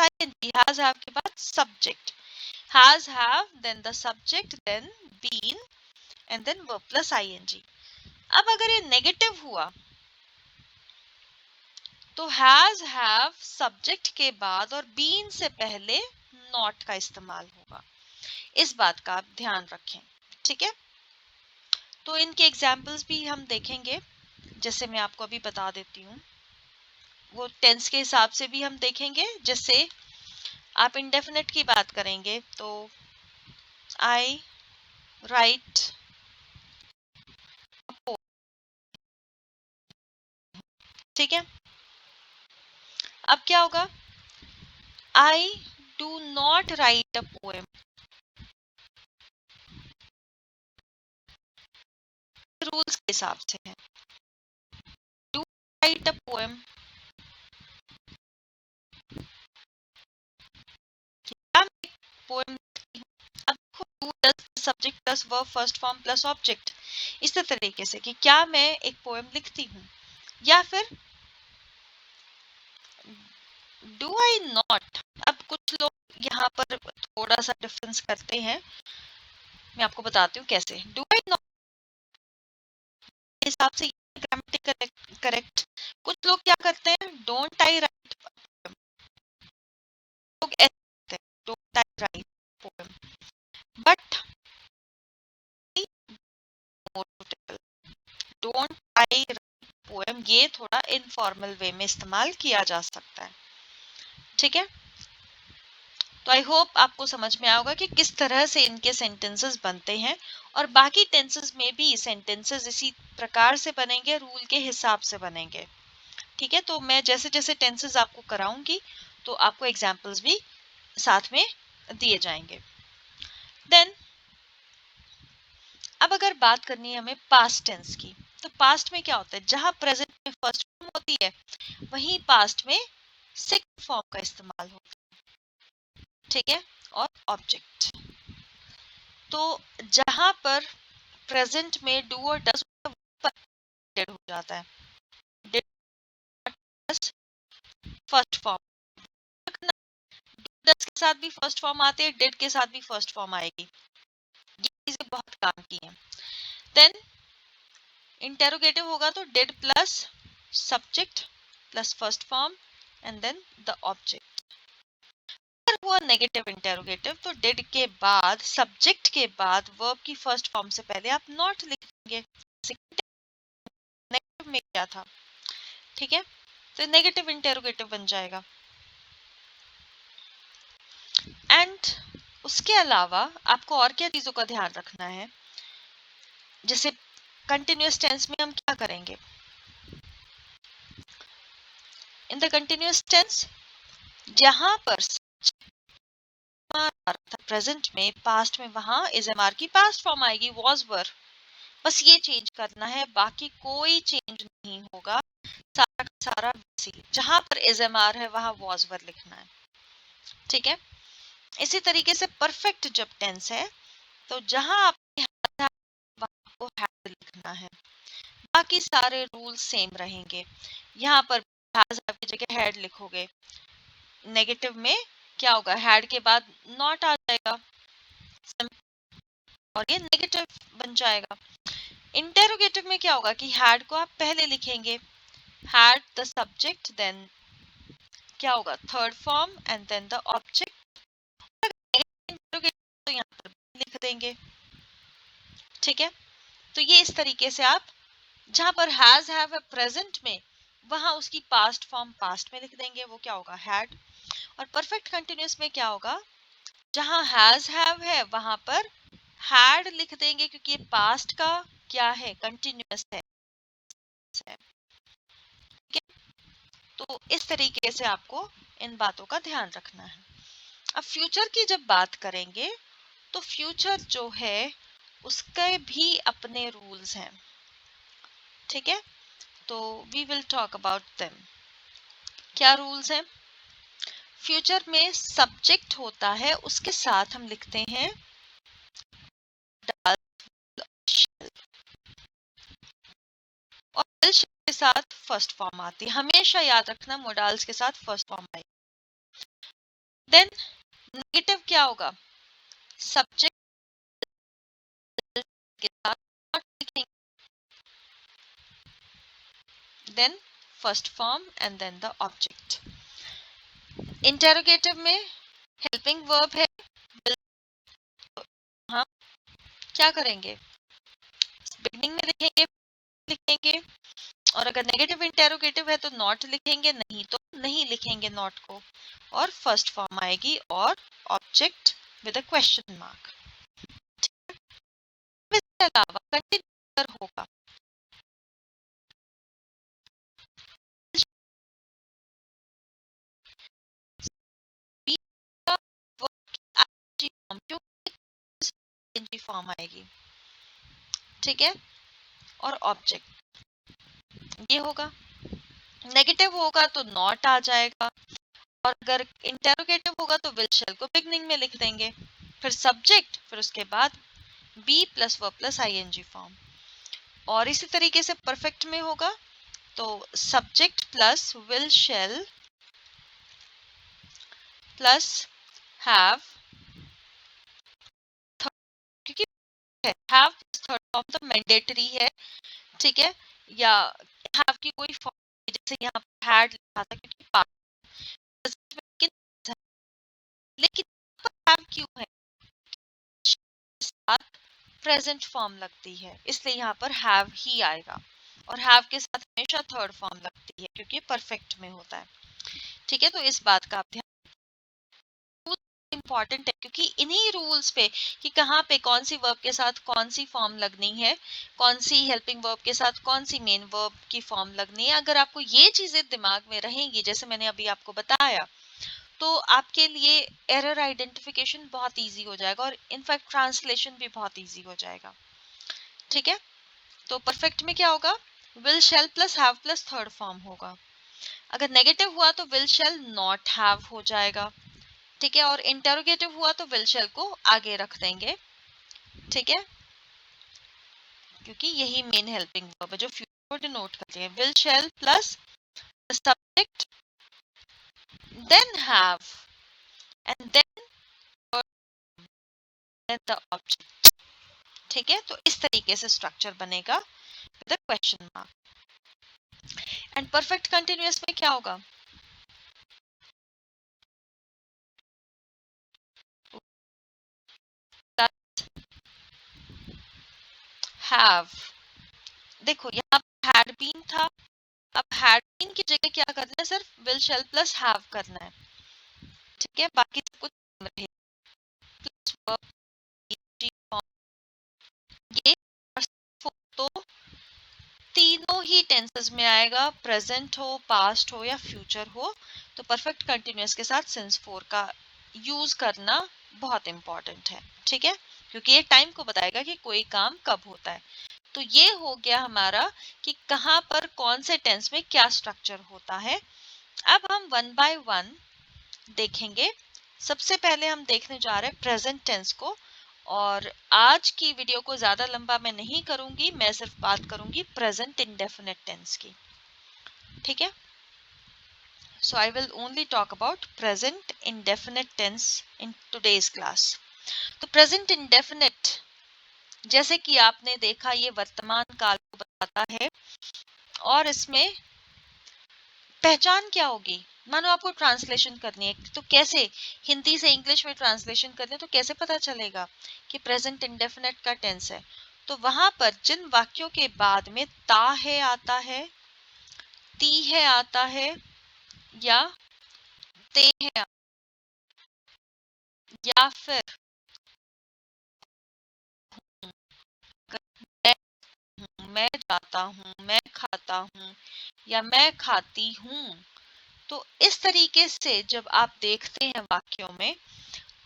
हैज हैव के बाद subject, has have then the subject then been and then verb plus ING. अब अगर ये नेगेटिव हुआ तो हैज हैव सब्जेक्ट के बाद और बीन से पहले नॉट का इस्तेमाल होगा, इस बात का आप ध्यान रखें। ठीक है, तो इनके एग्जाम्पल्स भी हम देखेंगे, जैसे मैं आपको अभी बता देती हूँ। वो टेंस के हिसाब से भी हम देखेंगे। जैसे आप इंडेफिनिट की बात करेंगे तो आई राइट, ठीक है। अब क्या होगा, I do not right a poem, rules के हिसाब से है। डू राइट अ पोएम, क्या मैं पोएम, अब do plus subject plus verb first form plus object, इसी तरीके से कि क्या मैं एक पोएम लिखती हूँ, या फिर डू आई नॉट। अब कुछ लोग यहाँ पर थोड़ा सा डिफरेंस करते हैं, मैं आपको बताती हूँ कैसे। डू आई नॉट के हिसाब से ग्रामेटिकल करेक्ट। कुछ लोग क्या करते हैं, डोंट आई राइट, लोग ऐसे करते हैं, don't I right poem, but don't I right poem ये थोड़ा इनफॉर्मल वे में इस्तेमाल किया जा सकता है। ठीक है, तो आई होप आपको समझ में आएगा कि किस तरह से इनके सेंटेंसेस बनते हैं, और बाकी टेंसेस में भी सेंटेंसेस इसी प्रकार से बनेंगे, रूल के हिसाब से बनेंगे। ठीक है, तो मैं जैसे जैसे टेंसेस आपको कराऊंगी तो आपको एग्जाम्पल्स भी साथ में दिए जाएंगे। देन अब अगर बात करनी है हमें पास्ट टेंस की, तो पास्ट में क्या होता है, जहां प्रेजेंट में फर्स्ट फॉर्म होती है वहीं पास्ट में सेकंड फॉर्म का इस्तेमाल होता है। ठीक है, और ऑब्जेक्ट, तो जहां पर प्रेजेंट में डू और डस हो जाता है, डिड फर्स्ट फॉर्म, डस के साथ भी फर्स्ट फॉर्म आते हैं, डिड के साथ भी फर्स्ट फॉर्म आएगी, ये चीजें बहुत काम की हैं। देन इंटेरोगेटिव होगा तो did plus subject plus first form and then the object. अगर हुआ नेगेटिव इंटेरोगेटिव तो डिड के बाद सब्जेक्ट के बाद वर्ब की फर्स्ट फॉर्म से पहले आप नॉट लिखेंगे, नेगेटिव में क्या था। ठीक है, तो नेगेटिव इंटेरोगेटिव बन जाएगा। एंड उसके अलावा आपको और क्या चीजों का ध्यान रखना है, जैसे कंटिन्यूअस टेंस में हम क्या करेंगे, इन द कंटिन्यूअस टेंस जहां पर प्रेजेंट में पास्ट में वहां इज एम आर की पास्ट फॉर्म आएगी, वॉज वर, बस ये चेंज करना है, बाकी कोई चेंज नहीं होगा, सारा का सारा वैसे ही, जहां पर इज एम आर है वहां वॉज वर लिखना है। ठीक है, इसी तरीके से परफेक्ट जब टेंस है तो जहां आपने वहां को हैड लिखना है, बाकी सारे रूल सेम रहेंगे। यहाँ पर हैज हैव की जगह हैड लिखोगे, नेगेटिव में क्या होगा, हैड के बाद नॉट आ जाएगा और ये नेगेटिव बन जाएगा। इंटेरोगेटिव में क्या होगा कि हैड को आप पहले लिखेंगे, हैड द सब्जेक्ट देन क्या होगा third form and then the object, तो यहाँ पर लिख देंगे। ठीक है, तो ये इस तरीके से आप जहां पर हैज हैव है प्रेजेंट में वहां उसकी पास्ट फॉर्म पास्ट में लिख देंगे, वो क्या होगा हैड। और परफेक्ट कंटिन्यूअस में क्या होगा, जहां हैज हैव है वहां पर हैड लिख देंगे क्योंकि ये पास्ट का क्या है, कंटिन्यूअस है। ठीक है, तो इस तरीके से आपको इन बातों का ध्यान रखना है। अब फ्यूचर की जब बात करेंगे तो फ्यूचर जो है उसके भी अपने रूल्स हैं। ठीक है, तो we will talk about them. क्या रूल्स हैं? फ्यूचर में सब्जेक्ट होता है, उसके साथ हम लिखते हैं shall, और will shall के साथ फर्स्ट फॉर्म आती है। हमेशा याद रखना मोडाल्स के साथ फर्स्ट फॉर्म आएगी। देन नेगेटिव क्या होगा? सब्जेक्ट के साथ not लिखेंगे, then first form and then the object. Interrogative में हेल्पिंग वर्ब है, will, हम क्या करेंगे? बिगनिंग में लिखेंगे, और अगर नेगेटिव इंटेरोगेटिव है तो नॉट लिखेंगे, नहीं तो नहीं लिखेंगे नॉट को, और फर्स्ट फॉर्म आएगी और object with a question mark. इसके अलावा कंटिन्यूअर होगा, फॉर्म आएगी। ठीक है, और ऑब्जेक्ट ये होगा। नेगेटिव होगा तो नॉट आ जाएगा, और अगर इंटेरोगेटिव होगा तो विल शेल को बिगनिंग में लिख देंगे, फिर सब्जेक्ट, फिर उसके बाद be plus verb plus ING form. और इसी तरीके से परफेक्ट में होगा तो subject plus will shall plus have, क्योंकि हैव थर्ड फॉर्म तो मैंडेटरी है। ठीक है, या हैव की कोई फॉर्म, जैसे यहाँ पर हैड लिखा था क्योंकि past में, लेकिन हैव क्यों है? प्रेजेंट फॉर्म लगती है, इसलिए यहाँ पर हैव ही आएगा, और हैव के साथ हमेशा थर्ड फॉर्म लगती है क्योंकि परफेक्ट में होता है। ठीक है, तो इस बात का आप ध्यान, इंपॉर्टेंट है क्योंकि इन्हीं रूल्स पे कि कहाँ पे कौन सी वर्ब के साथ कौन सी फॉर्म लगनी है, कौन सी हेल्पिंग वर्ब के साथ कौन सी मेन वर्ब की फॉर्म लगनी है, अगर आपको ये चीजें दिमाग में रहेंगी जैसे मैंने अभी आपको बताया, तो आपके लिए एरर आइडेंटिफिकेशन बहुत इजी हो जाएगा, और इनफैक्ट ट्रांसलेशन भी बहुत इजी हो जाएगा। ठीक है, तो परफेक्ट में क्या होगा? Will shall plus have plus third form होगा। अगर नेगेटिव हुआ तो विल शेल नॉट हैव हो जाएगा। ठीक है, और इंटेरोगेटिव हुआ तो विल शेल को आगे रख देंगे। ठीक है, क्योंकि यही मेन हेल्पिंग वर्ब है जो फ्यूचर को डिनोट करती है। Will shall plus subject then have and then the object. ठीक है, तो इस तरीके से स्ट्रक्चर बनेगा with a question mark. And perfect continuous में क्या होगा? हैव, देखो यहाँ हैड बीन था, अब हैड बीन की जगह क्या करना है? सिर्फ विल शेल प्लस हैव करना है। ठीक है, बाकी सब कुछ ये तो तीनों ही टेंसेस में आएगा, प्रेजेंट हो, पास्ट हो या फ्यूचर हो, तो परफेक्ट कंटिन्यूअस के साथ सिंस फोर का यूज करना बहुत इंपॉर्टेंट है। ठीक है, क्योंकि ये टाइम को बताएगा कि कोई काम कब होता है। तो ये हो गया हमारा कि कहाँ पर कौन से टेंस में क्या स्ट्रक्चर होता है। अब हम वन बाय वन देखेंगे। सबसे पहले हम देखने जा रहे हैं प्रेजेंट टेंस को, और आज की वीडियो को ज्यादा लंबा मैं नहीं करूंगी, मैं सिर्फ बात करूंगी प्रेजेंट इंडेफिनिट टेंस की। ठीक है, so I will only talk about present indefinite tense in today's class. तो प्रेजेंट इंडेफिनिट, जैसे कि आपने देखा, ये वर्तमान काल को बताता है, और इसमें पहचान क्या होगी? मानो आपको ट्रांसलेशन करनी है, तो कैसे हिंदी से इंग्लिश में ट्रांसलेशन करनी है, तो कैसे पता चलेगा कि प्रेजेंट इंडेफिनिट का टेंस है? तो वहां पर जिन वाक्यों के बाद में ता है आता है, ती है आता है, या ते है, या फिर मैं जाता हूँ, मैं खाता हूँ या मैं खाती हूँ। तो इस तरीके से जब आप देखते हैं वाक्यों में,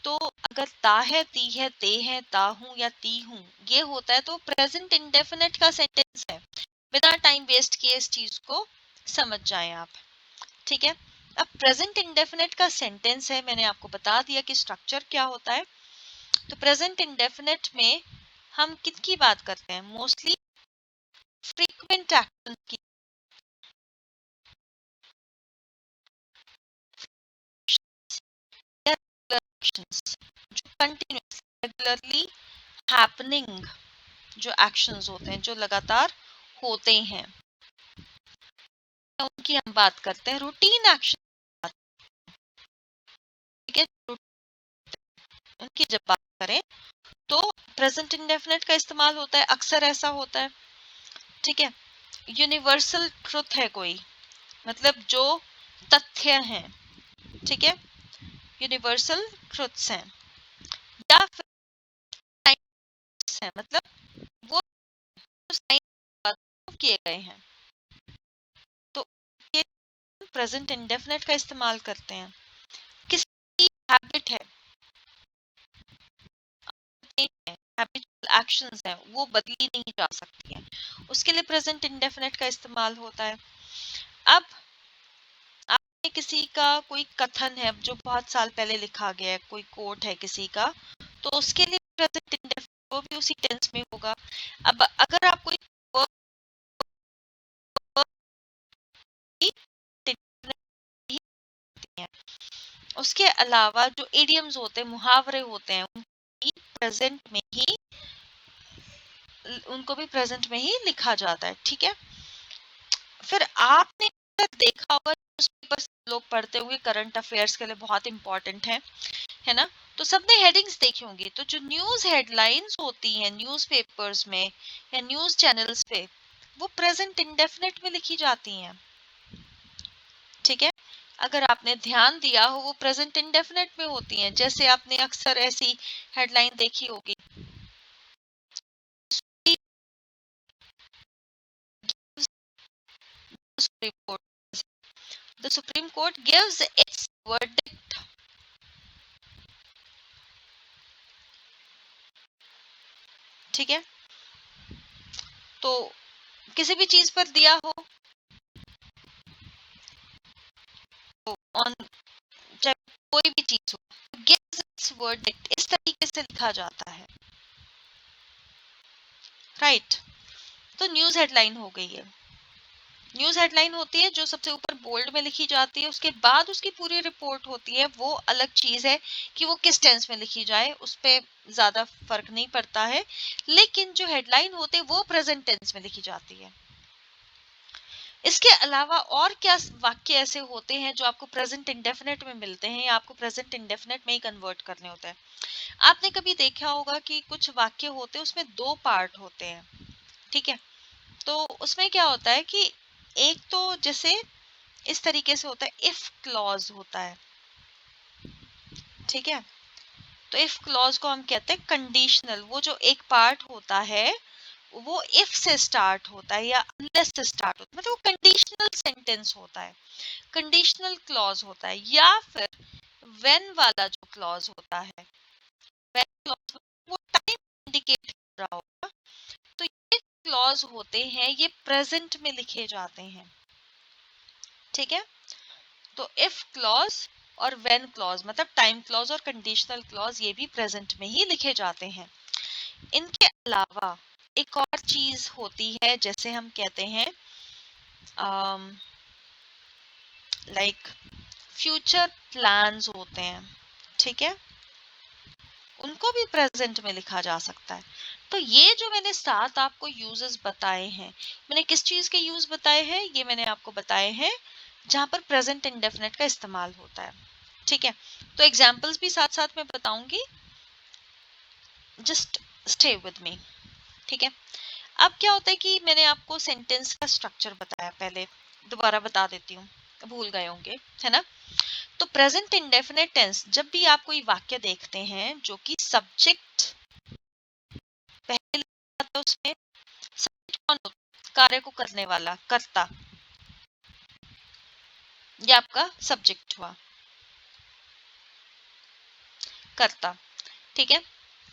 तो अगर ता है, ती है, ते है, ता हूं या ती हूं, ये होता है तो प्रेजेंट इंडेफिनिट का सेंटेंस है। बिना टाइम वेस्ट किए इस चीज को समझ जाएं आप। ठीक है, अब प्रेजेंट इंडेफिनिट का सेंटेंस है, मैंने आपको बता दिया कि स्ट्रक्चर क्या होता है। तो प्रेजेंट इंडेफिनिट में हम किसकी बात करते हैं? मोस्टली फ्रीक्वेंट एक्शन की, जो कंटिन्यूस रेगुलरली हैपनिंग जो एक्शंस होते हैं, जो लगातार होते हैं, उनकी हम बात करते हैं। रूटीन एक्शन, ठीक है, उनकी जब बात करें तो प्रेजेंट इंडेफिनिट का इस्तेमाल होता है, अक्सर ऐसा होता है। ठीक है, यूनिवर्सल ट्रुथ है कोई, मतलब जो तथ्य हैं, ठीक है, यूनिवर्सल ट्रुथ्स हैं, या फिर साइंस है, मतलब वो साइंस किए गए हैं, तो ये प्रेजेंट इंडेफिनिट का इस्तेमाल करते हैं। किसी हैबिट है, हैबिचुअल एक्शंस है, वो बदली नहीं जा सकती है, उसके लिए प्रेजेंट इंडेफिनिट का इस्तेमाल होता है। अब आपने किसी का कोई कथन है जो बहुत साल पहले लिखा गया है, कोई कोट है किसी का, तो उसके लिए प्रेजेंट इंडेफिनिट वो भी उसी टेंस में होगा। अब अगर आप कोई उसके अलावा जो इडियम्स होते हैं, मुहावरे होते हैं, उनको भी प्रेजेंट में ही लिखा जाता है। ठीक है, फिर आपने देखा होगा न्यूज़पेपर लोग पढ़ते होंगे, करंट अफेयर्स के लिए बहुत इंपॉर्टेंट है ना। तो सबने हेडिंग्स देखी होंगी, तो जो न्यूज हेडलाइंस होती हैं न्यूज़पेपर्स में या न्यूज चैनल्स पे, वो प्रेजेंट इंडेफिनिट में लिखी जाती हैं। ठीक है, अगर आपने ध्यान दिया हो, वो प्रेजेंट इंडेफिनिट में होती हैं। जैसे आपने अक्सर ऐसी हेडलाइन देखी होगी, The Supreme Court gives its verdict. ठीक है, तो किसी भी चीज पर दिया हो, तो ऑन, चाहे कोई भी चीज हो, gives its verdict इस तरीके से लिखा जाता है। राइट, तो न्यूज हेडलाइन हो गई है। न्यूज हेडलाइन होती है जो सबसे ऊपर बोल्ड में लिखी जाती है, उसके बाद उसकी पूरी रिपोर्ट होती है। वो अलग चीज है कि वो किस टेंस में लिखी जाए, उस पर ज्यादा फर्क नहीं पड़ता है, लेकिन जो हेडलाइन होती है वो प्रेजेंट टेंस में लिखी जाती है। इसके अलावा और क्या वाक्य ऐसे होते हैं जो आपको प्रेजेंट इंडेफिनिट में मिलते हैं या आपको प्रेजेंट इंडेफिनिट में ही कन्वर्ट करने होते हैं? आपने कभी देखा होगा कि कुछ वाक्य होते हैं उसमें दो पार्ट होते हैं। ठीक है, तो उसमें क्या होता है कि एक तो जैसे इस तरीके से होता है, इफ क्लॉज होता है। ठीक है, तो इफ क्लॉज को हम कहते हैं कंडीशनल। वो जो एक पार्ट होता है वो इफ से स्टार्ट होता है या अनलेस से स्टार्ट होता है, मतलब वो कंडीशनल सेंटेंस होता है, कंडीशनल क्लॉज होता है। या फिर व्हेन वाला जो क्लॉज होता है, व्हेन क्लॉज वो टाइम इंडिकेट कर रहा होगा, तो ये क्लॉज होते हैं, ये प्रेजेंट में लिखे जाते हैं। ठीक है, तो इफ क्लॉज और व्हेन क्लॉज, मतलब टाइम क्लॉज और कंडीशनल क्लॉज, ये भी प्रेजेंट में ही लिखे जाते हैं। इनके अलावा एक और चीज होती है, जैसे हम कहते हैं लाइक फ्यूचर प्लान्स होते हैं। ठीक है, उनको भी प्रेजेंट में लिखा जा सकता है। तो ये जो मैंने 7 आपको यूजेस बताए हैं, मैंने किस चीज के यूज बताए हैं? ये मैंने आपको बताए हैं जहां पर प्रेजेंट इंडेफिनिट का इस्तेमाल होता है। ठीक है, तो एग्जांपल्स भी साथ साथ में बताऊंगी, जस्ट स्टे विद मी। ठीक है, अब क्या होता है कि मैंने आपको सेंटेंस का स्ट्रक्चर बताया, पहले दोबारा बता देती हूँ, भूल गए होंगे, है ना। तो प्रेजेंट इंडेफिनिट टेंस, जब भी आप कोई वाक्य देखते हैं जो कि सब्जेक्ट पहले आता है, उसमें सब्जेक्ट कौन होता है? कार्य को करने वाला, कर्ता, ये आपका सब्जेक्ट हुआ, कर्ता, ठीक है।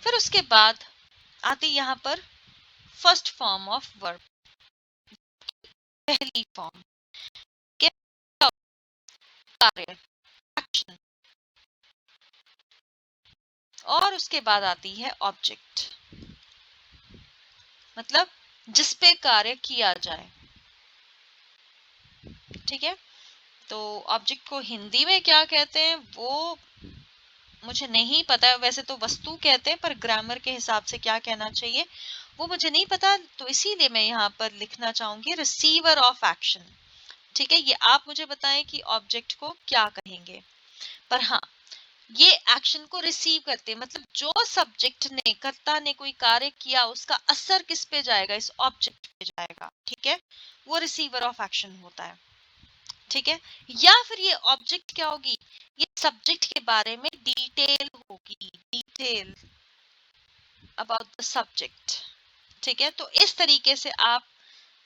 फिर उसके बाद आती यहाँ पर फर्स्ट फॉर्म ऑफ वर्ब, पहली फॉर्म, कार्य, एक्शन, और उसके बाद आती है ऑब्जेक्ट, मतलब जिस पे कार्य किया जाए, ठीक है। तो ऑब्जेक्ट को हिंदी में क्या कहते हैं वो मुझे नहीं पता है, वैसे तो वस्तु कहते हैं, पर ग्रामर के हिसाब से क्या कहना चाहिए वो मुझे नहीं पता, तो इसीलिए मैं यहाँ पर लिखना चाहूंगी रिसीवर ऑफ एक्शन, ठीक है। ये आप मुझे बताएं कि ऑब्जेक्ट को क्या कहेंगे, पर हाँ ये एक्शन को रिसीव करते हैं, मतलब जो सब्जेक्ट ने, कर्ता ने कोई कार्य किया उसका असर किस पे जाएगा, इस ऑब्जेक्ट पे जाएगा, ठीक है, वो रिसीवर ऑफ एक्शन होता है, ठीक है। या फिर ये ऑब्जेक्ट क्या होगी, ये सब्जेक्ट के बारे में डिटेल होगी, डिटेल अबाउट द सब्जेक्ट, ठीक है। तो इस तरीके से आप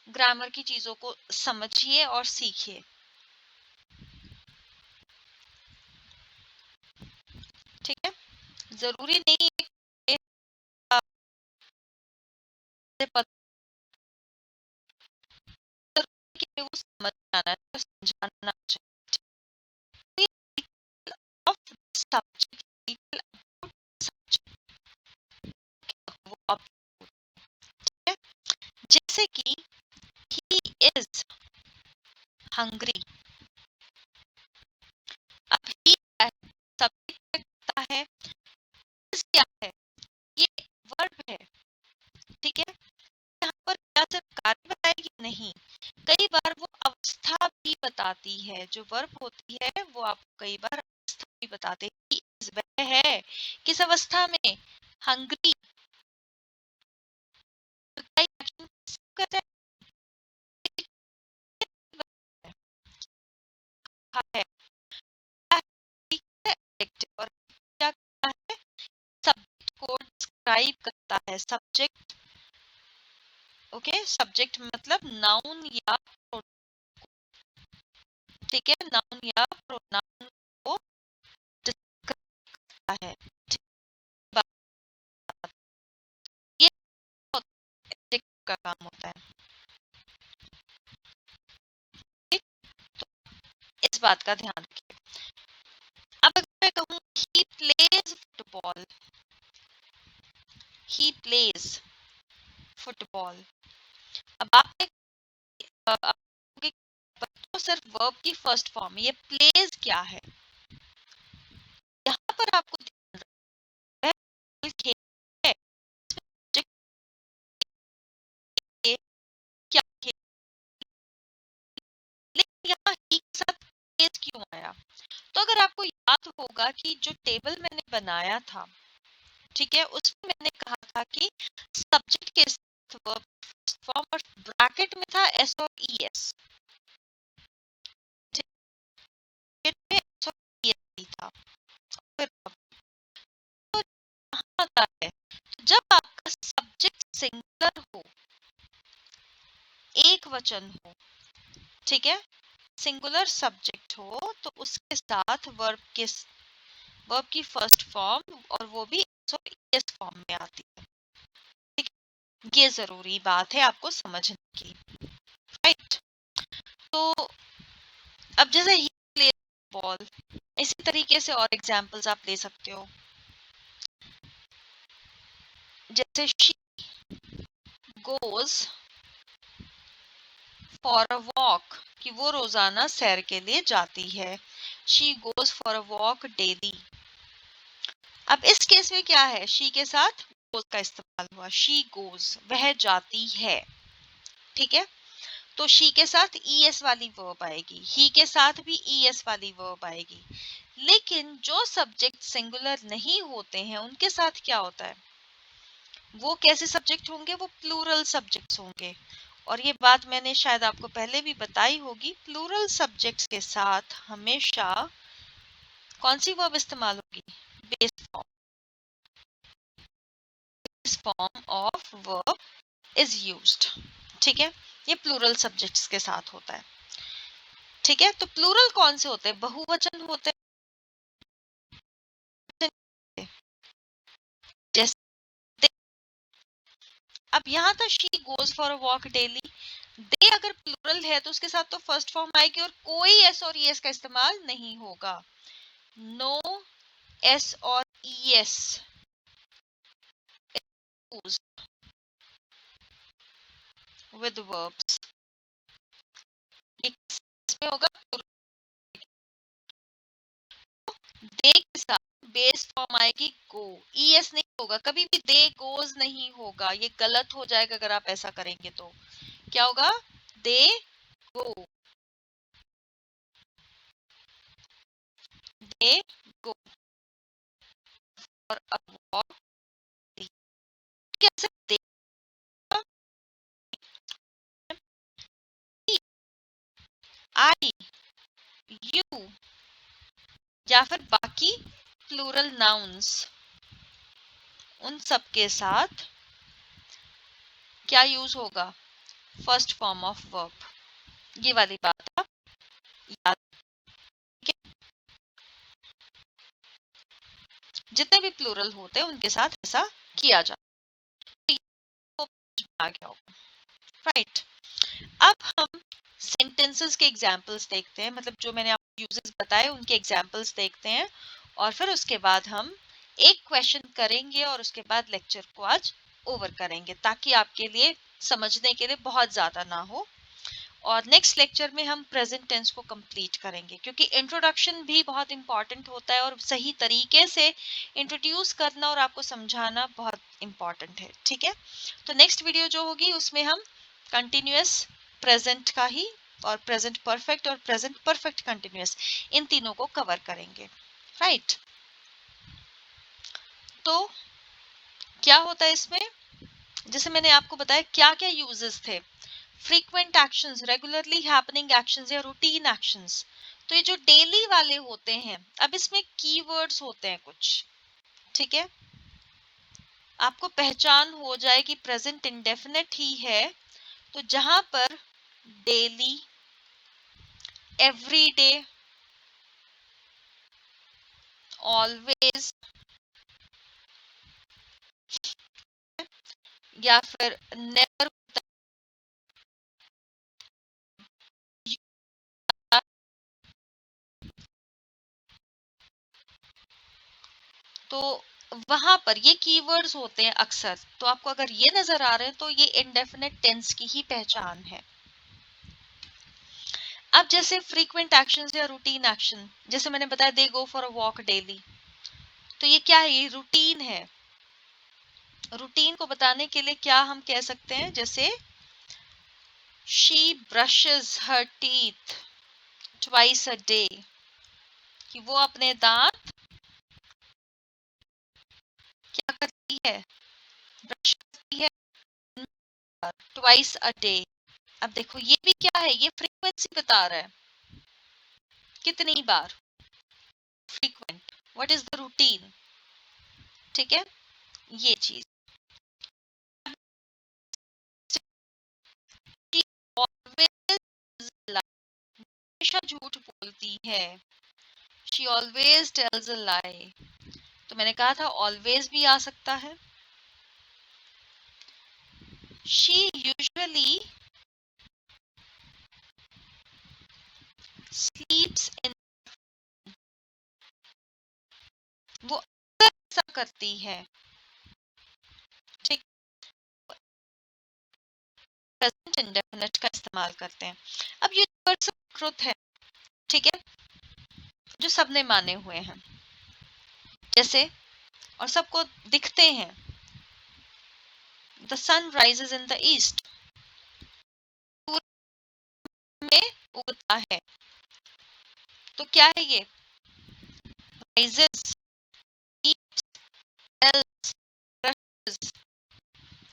ग्रामर की चीजों को समझिए और सीखिए, ठीक है। जरूरी नहीं है कि कि वो समझ आना है, समझाना चाहिए of subject, detail about subject, वो आप है। जैसे कि he is hungry, अब he सब्जेक्ट करता है, is क्या है, ये वर्ब है, ठीक है। यहाँ पर क्या सिर्फ कार्य बताएगी, नहीं, कई बार वो अवस्था भी बताती है, जो वर्ब होती है वो आपको कई बार अवस्था भी बताते हैं, वह है किस अवस्था में, हंग्री, तो क्या एक्शन करता है, है और क्या करता है, सब्जेक्ट को डिस्क्राइब करता है, सब्जेक्ट, ओके, सब्जेक्ट मतलब नाउन या ठीक है, नाउन या प्रोनाउन को डिस्क्राइब करता है, ये का काम होता है, ठीक? तो इस बात का ध्यान रखिए। अब अगर मैं कहूँ he plays football, he plays football, अब आप तो सिर्फ वर्ब की फर्स्ट फॉर्म, ये प्लेज क्या है, यहाँ पर आपको ध्यान रखना है, खेल है, क्या खेल, लेकिन यहाँ ही के साथ प्लेज क्यों आया, तो अगर आपको याद होगा कि जो टेबल मैंने बनाया था, ठीक है, उसमें मैंने कहा था कि सब्जेक्ट के साथ वर्ब फॉर्म और ब्रैकेट में था एस और ई एस, ठीक है, एस और ई एस था, फिर तो यहाँ आता है, जब आपका सब्जेक्ट सिंगुलर हो, एक वचन हो, ठीक है, सिंगुलर सब्जेक्ट हो, तो उसके साथ वर्ब की फर्स्ट फॉर्म और वो भी एस फॉर्म में आती है, ठीक है, ये जरूरी बात है आपको समझने की, राइट। तो अब जैसे ही प्ले बॉल, इसी तरीके से और एग्जांपल्स आप ले सकते हो, जैसे she goes for a walk, कि वो रोजाना सैर के लिए जाती है, she goes for a walk daily. अब इस केस में क्या है, शी के साथ गोज का इस्तेमाल हुआ, शी गोज, वह जाती है, ठीक है। तो शी के साथ ईएस वाली वर्ब आएगी, ही के साथ भी ईएस वाली वर्ब आएगी, लेकिन जो सब्जेक्ट सिंगुलर नहीं होते हैं उनके साथ क्या होता है, वो कैसे सब्जेक्ट होंगे, वो प्लूरल सब्जेक्ट्स होंगे, और ये बात मैंने शायद आपको पहले भी बताई होगी, प्लूरल सब्जेक्ट्स के साथ हमेशा कौन सी वर्ब इस्तेमाल होगी? Base form. Base form of verb is used. ठीक है, ये प्लूरल सब्जेक्ट्स के साथ होता है। ठीक है, तो प्लूरल कौन से होते हैं? बहुवचन होते हैं। जैसे अब यहाँ था she goes for a walk daily. They अगर प्लूरल है तो उसके साथ तो फर्स्ट फॉर्म आएगी और कोई एस और ईएस का इस्तेमाल नहीं होगा। नो एस और ईएस विद वर्ब्स। इसमें होगा दे के साथ बेस फॉर्म आएगी गो, ईएस नहीं होगा कभी भी, दे गोज नहीं होगा, ये गलत हो जाएगा अगर आप ऐसा करेंगे। तो क्या होगा? दे गो, दे गो और अब वॉक। कैसे दे आई यू या फिर बाकी प्लूरल नाउन्स, उन सब के साथ क्या यूज होगा? First form of verb. ये वाली बात आप याद रखें। जितने भी प्लूरल होते हैं उनके साथ ऐसा किया जाता है। राइट, अब हम सेंटेंसेस के एग्जांपल्स देखते हैं, मतलब जो मैंने आपको यूजेस बताए उनके एग्जांपल्स देखते हैं और फिर उसके बाद हम एक क्वेश्चन करेंगे और उसके बाद लेक्चर को आज ओवर करेंगे ताकि आपके लिए समझने के लिए बहुत ज्यादा ना हो। और नेक्स्ट लेक्चर में हम प्रेजेंट टेंस को कंप्लीट करेंगे क्योंकि इंट्रोडक्शन भी बहुत इंपॉर्टेंट होता है और सही तरीके से इंट्रोड्यूस करना और आपको समझाना बहुत इंपॉर्टेंट है। ठीक है, तो नेक्स्ट वीडियो जो होगी उसमें हम कंटिन्यूअस प्रेजेंट का ही और प्रेजेंट परफेक्ट और प्रेजेंट परफेक्ट कंटिन्यूअस इन तीनों को कवर करेंगे। राइट, तो क्या होता है इसमें, जैसे मैंने आपको बताया क्या क्या यूजेस थे। Frequent actions, regularly happening actions या रूटीन एक्शंस, तो ये जो डेली वाले होते हैं, अब इसमें कीवर्ड्स होते हैं कुछ। ठीक है, आपको पहचान हो जाए कि प्रेजेंट इंडेफिनिट ही है, तो जहां पर डेली, एवरीडे, ऑलवेज या फिर नेवर, तो वहां पर ये कीवर्ड्स होते हैं अक्सर। तो आपको अगर ये नजर आ रहे हैं तो ये इंडेफिनिट टेंस की ही पहचान है। अब जैसे फ्रीक्वेंट एक्शंस या रूटीन एक्शन, जैसे मैंने बताया they go for a walk daily, तो ये क्या है? ये रूटीन है। रूटीन को बताने के लिए क्या हम कह सकते हैं, जैसे she brushes her teeth twice a day, कि वो अपने दांत क्या करती है? ब्रश करती है ट्वाइस अ डे। अब देखो ये भी क्या है? ये फ्रीक्वेंसी बता रहा है, कितनी बार, frequent, what is the routine. ठीक है, ये चीज। She always हमेशा झूठ बोलती है, शी ऑलवेज टेल्स अ लाई। तो मैंने कहा था ऑलवेज भी आ सकता है। शी यूजुअली स्लीप्स इन, वो अक्सर ऐसा करती है। ठीक, प्रेजेंट इंडेफिनिट का इस्तेमाल करते हैं। अब ये वर्ड संस्कृत है, ठीक है, जो सबने माने हुए हैं जैसे, और सबको दिखते हैं। The sun rises in the east, में उगता है। तो क्या है ये? राइजेस, ईट्स, टेल्स, ब्रशेस,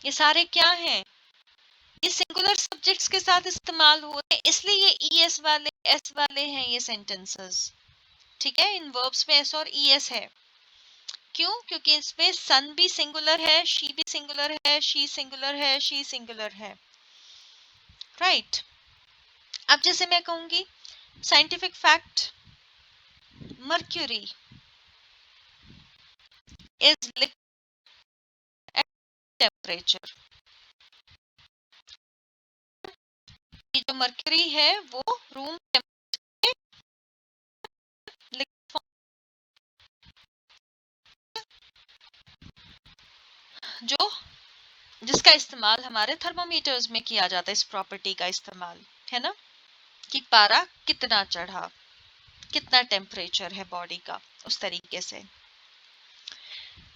ये सारे क्या हैं? ये सिंगुलर सब्जेक्ट्स के साथ इस्तेमाल हो रहे हैं, इसलिए ये ईएस वाले, एस वाले हैं ये सेंटेंसेस। ठीक है, इन वर्ब्स में एस और ई एस है। क्यों? क्योंकि इसमें सन भी सिंगुलर है, शी भी सिंगुलर है, शी सिंगुलर है, शी सिंगुलर है, राइट। अब जैसे मैं कहूंगी scientific fact, mercury is liquid at temperature. ये जो मर्क्यूरी है वो रूम टेम्परेचर जो जिसका इस्तेमाल हमारे थर्मोमीटर्स में किया जाता है, इस प्रॉपर्टी का इस्तेमाल, है ना, कि पारा कितना चढ़ा, कितना टेम्परेचर है बॉडी का, उस तरीके से।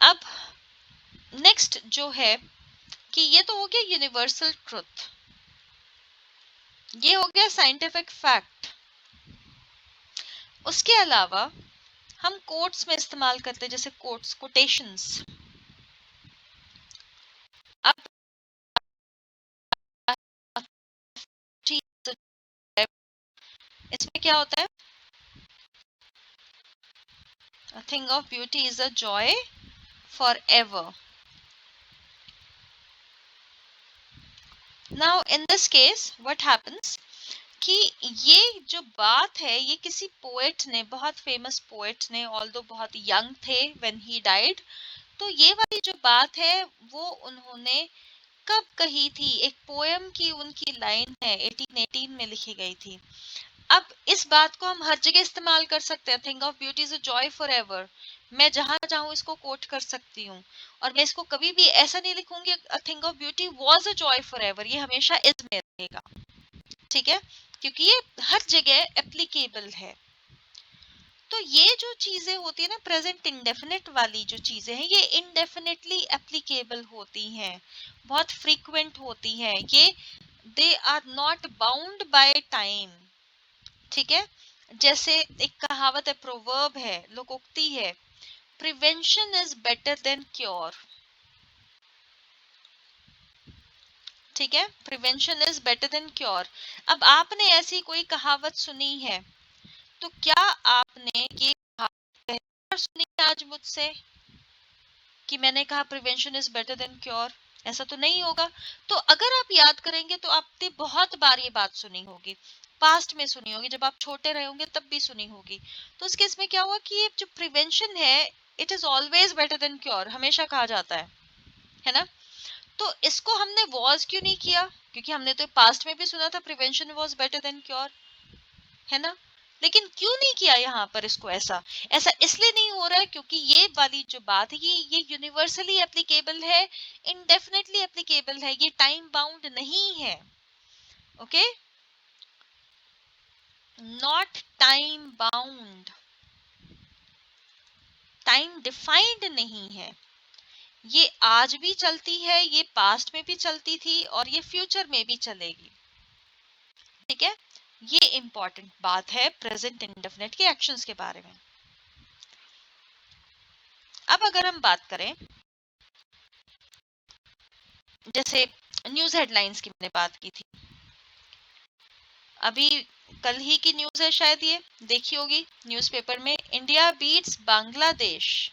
अब नेक्स्ट जो है कि ये तो हो गया यूनिवर्सल ट्रुथ, ये हो गया साइंटिफिक फैक्ट। उसके अलावा हम कोट्स में इस्तेमाल करते हैं, जैसे कोट्स, कोटेशंस। अब इसमें क्या होता है, A thing of beauty is a joy forever. Now in this case what happens कि ये जो बात है ये किसी पोएट ने, बहुत फेमस पोएट ने, ऑल्दो बहुत यंग थे व्हेन ही डाइड, तो ये वाली जो बात है वो उन्होंने कब कही थी, एक पोएम की उनकी लाइन है, 1818 में लिखी गई थी। अब इस बात को हम हर जगह इस्तेमाल कर सकते हैं, thing of beauty is a joy for ever. मैं जहां चाहूँ इसको कोट कर सकती हूँ, और मैं इसको कभी भी ऐसा नहीं लिखूंगी a thing of beauty was a joy for ever, ये हमेशा इज में रहेगा, ठीक है, क्योंकि ये हर जगह एप्लीकेबल है। तो ये जो चीजें होती है ना, प्रेजेंट इंडेफिनिट वाली जो चीजें हैं, ये इंडेफिनिटली एप्लीकेबल होती हैं, बहुत फ्रीक्वेंट होती हैं, ये they are not bound by time, ठीक है। जैसे एक कहावत है, प्रोवर्ब है, लोकोक्ति है, prevention is better than cure, ठीक है, prevention is better than cure. अब आपने ऐसी कोई कहावत सुनी है, तो क्या आपने ये पहली बार सुनी आज मुझसे कि मैंने कहा prevention is better than cure? ऐसा तो नहीं होगा। तो अगर आप याद करेंगे तो आपने बहुत बार ये बात सुनी होगी, पास्ट में सुनी होगी, जब आप छोटे रहे होंगे तब भी सुनी होगी। तो इस केस में क्या हुआ कि ये जो प्रिवेंशन है, it is always better than cure, हमेशा कहा जाता है ना। तो इसको हमने वॉज क्यों नहीं किया? क्योंकि हमने तो पास्ट में भी सुना था prevention was better than cure, है ना। लेकिन क्यों नहीं किया यहाँ पर इसको ऐसा? ऐसा इसलिए नहीं हो रहा है क्योंकि ये वाली जो बात है ये यूनिवर्सली एप्लीकेबल है, इंडेफिनेटली एप्लीकेबल है, ये टाइम बाउंड नहीं है, okay, not time bound, time defined नहीं है। ये आज भी चलती है, ये पास्ट में भी चलती थी, और ये फ्यूचर में भी चलेगी, ठीक है। ये इंपॉर्टेंट बात है प्रेजेंट इंडेफिनिट के एक्शंस के बारे में। अब अगर हम बात करें, जैसे न्यूज हेडलाइंस की मैंने बात की थी, अभी कल ही की न्यूज है, शायद ये देखी होगी न्यूज़पेपर में, इंडिया बीट्स बांग्लादेश।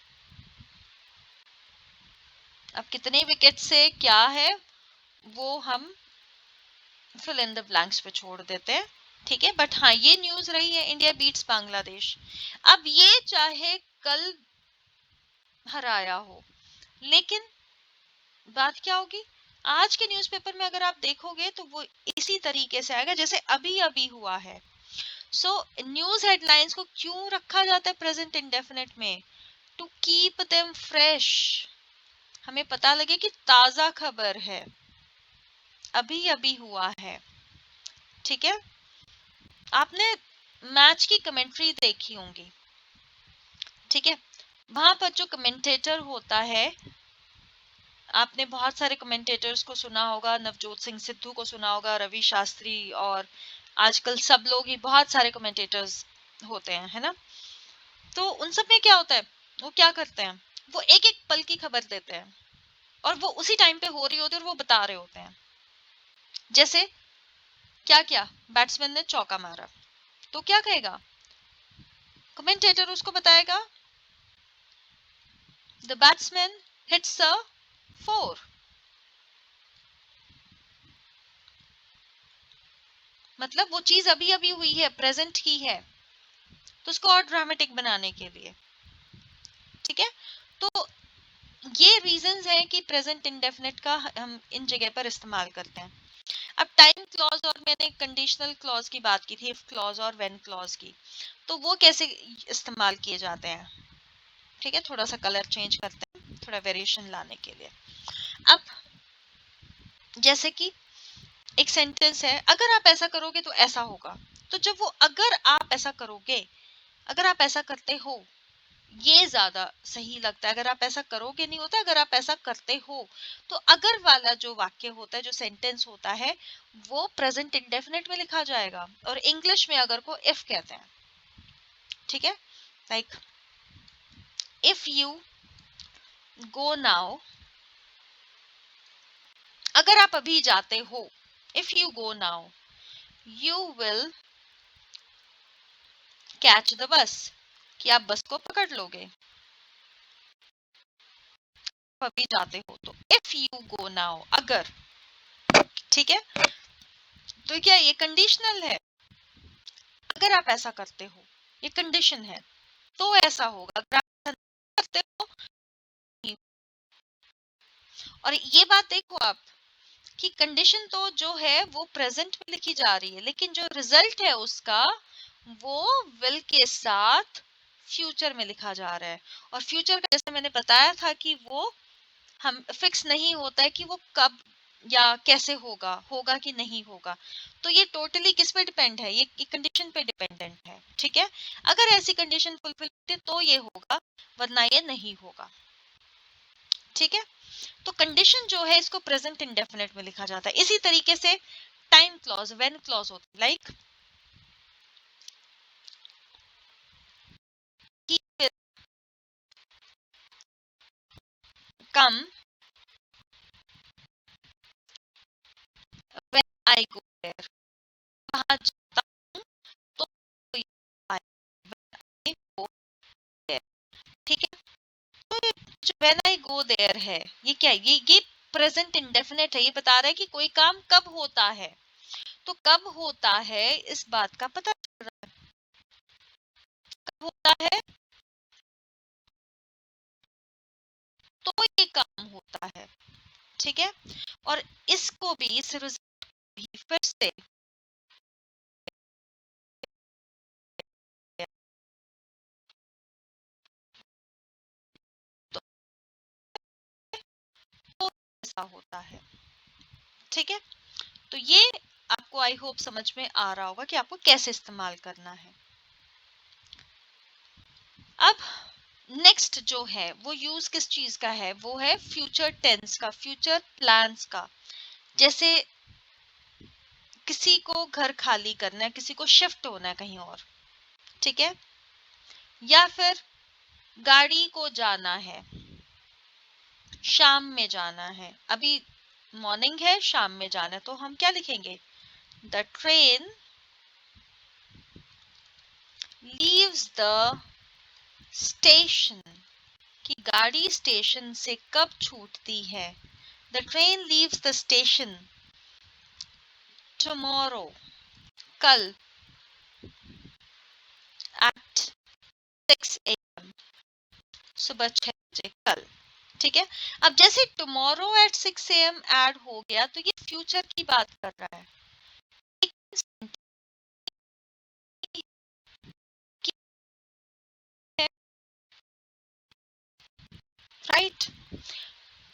अब कितने विकेट से क्या है वो हम फिल इन द ब्लैंक्स पे छोड़ देते हैं, ठीक है, बट हाँ ये न्यूज रही है, इंडिया बीट्स बांग्लादेश। अब ये चाहे कल हराया हो, लेकिन बात क्या होगी, आज के न्यूज़पेपर में अगर आप देखोगे तो वो इसी तरीके से आएगा जैसे अभी अभी हुआ है। सो न्यूज हेडलाइंस को क्यों रखा जाता है प्रेजेंट इंडेफिनिट में? टू कीप देम फ्रेश, हमें पता लगे कि ताजा खबर है, अभी अभी हुआ है, ठीक है। आपने मैच की कमेंट्री देखी होंगी, ठीक है, वहां पर जो कमेंटेटर होता है, आपने बहुत सारे कमेंटेटर्स को सुना होगा, नवजोत सिंह सिद्धू को सुना होगा, रवि शास्त्री, और आजकल सब लोग ही बहुत सारे कमेंटेटर्स होते हैं, है ना। तो उन सब में क्या होता है, वो क्या करते हैं, वो एक एक पल की खबर देते हैं, और वो उसी टाइम पे हो रही होती है और वो बता रहे होते हैं। जैसे क्या क्या, बैट्समैन ने चौका मारा, तो क्या कहेगा, कमेंटेटर उसको बताएगा द बैट्समैन हिट्स अ 4, मतलब वो चीज अभी अभी हुई है, प्रेजेंट की है, तो उसको और ड्रामेटिक बनाने के लिए। ठीक है, तो ये रीजंस हैं कि प्रेजेंट इंडेफिनिट का हम इन जगह पर इस्तेमाल करते हैं। अब टाइम क्लॉज और मैंने कंडीशनल क्लॉज की बात की थी, इफ क्लॉज और व्हेन क्लॉज की, तो वो कैसे इस्तेमाल किए जाते हैं। ठीक है, थोड़ा सा कलर चेंज करते हैं थोड़ा वेरिएशन लाने के लिए। अब जैसे कि एक सेंटेंस है, अगर आप ऐसा करोगे तो ऐसा होगा, तो जब वो अगर आप ऐसा करोगे, अगर आप ऐसा करते हो, ये ज्यादा सही लगता है। अगर आप ऐसा करोगे नहीं होता, अगर आप ऐसा करते हो, तो अगर वाला जो वाक्य होता है, जो सेंटेंस होता है, वो प्रेजेंट इंडेफिनिट में लिखा जाएगा, और इंग्लिश में अगर को इफ कहते हैं। ठीक है, like if you go now, अगर आप अभी जाते हो, if you go now you will catch the bus, कि आप बस को पकड़ लोगे अभी जाते हो तो। इफ यू गो नाउ, अगर। ठीक है, तो क्या ये कंडीशनल है, अगर आप ऐसा करते हो, ये कंडीशन है, तो ऐसा होगा, अगर आप ऐसा नहीं करते हो नहीं। और ये बात देखो आप कि कंडीशन तो जो है वो प्रेजेंट में लिखी जा रही है, लेकिन जो रिजल्ट है उसका वो विल के साथ फ्यूचर में लिखा जा रहा है। और फ्यूचर का जैसे मैंने बताया था कि वो हम फिक्स नहीं होता है कि वो कब या कैसे होगा, होगा कि नहीं होगा। तो ये टोटली किस पे डिपेंड है, ये कंडीशन पे डिपेंडेंट है। ठीक है, अगर ऐसी कंडीशन फुलफिल होती है तो ये होगा, वरना ये नहीं होगा। ठीक है, तो कंडीशन जो है इसको प्रेजेंट इंडेफिनिट में लिखा जाता है। इसी तरीके से टाइम क्लॉज, व्हेन क्लॉज होता है, like he will come when I go there, वहां जाता हूं तो ये आएगा, when I go there। ठीक है, तो ये जो व्हेन आई गो देयर है, ये क्या है, ये प्रेजेंट इंडेफिनिट है, ये बता रहा है कि कोई काम कब होता है। तो कब होता है इस बात का पता चल रहा है, कब होता है तो ये काम होता है। ठीक है, और इसको भी, इस रिजल्ट भी फिर से तो ऐसा होता है। ठीक है, तो ये आपको आई होप समझ में आ रहा होगा कि आपको कैसे इस्तेमाल करना है। अब नेक्स्ट जो है वो यूज किस चीज का है, वो है फ्यूचर टेंस का, फ्यूचर प्लान्स का। जैसे किसी को घर खाली करना है, किसी को शिफ्ट होना है कहीं और। ठीक है, या फिर गाड़ी को जाना है, शाम में जाना है, अभी मॉर्निंग है शाम में जाना है, तो हम क्या लिखेंगे, the train leaves the station, कि गाड़ी स्टेशन से कब छूटती है। The train leaves the station tomorrow, कल एट 6 AM, सुबह 6 बजे कल। ठीक है, अब जैसे टुमारो एट 6 AM ऐड हो गया तो ये फ्यूचर की बात कर रहा है। राइट,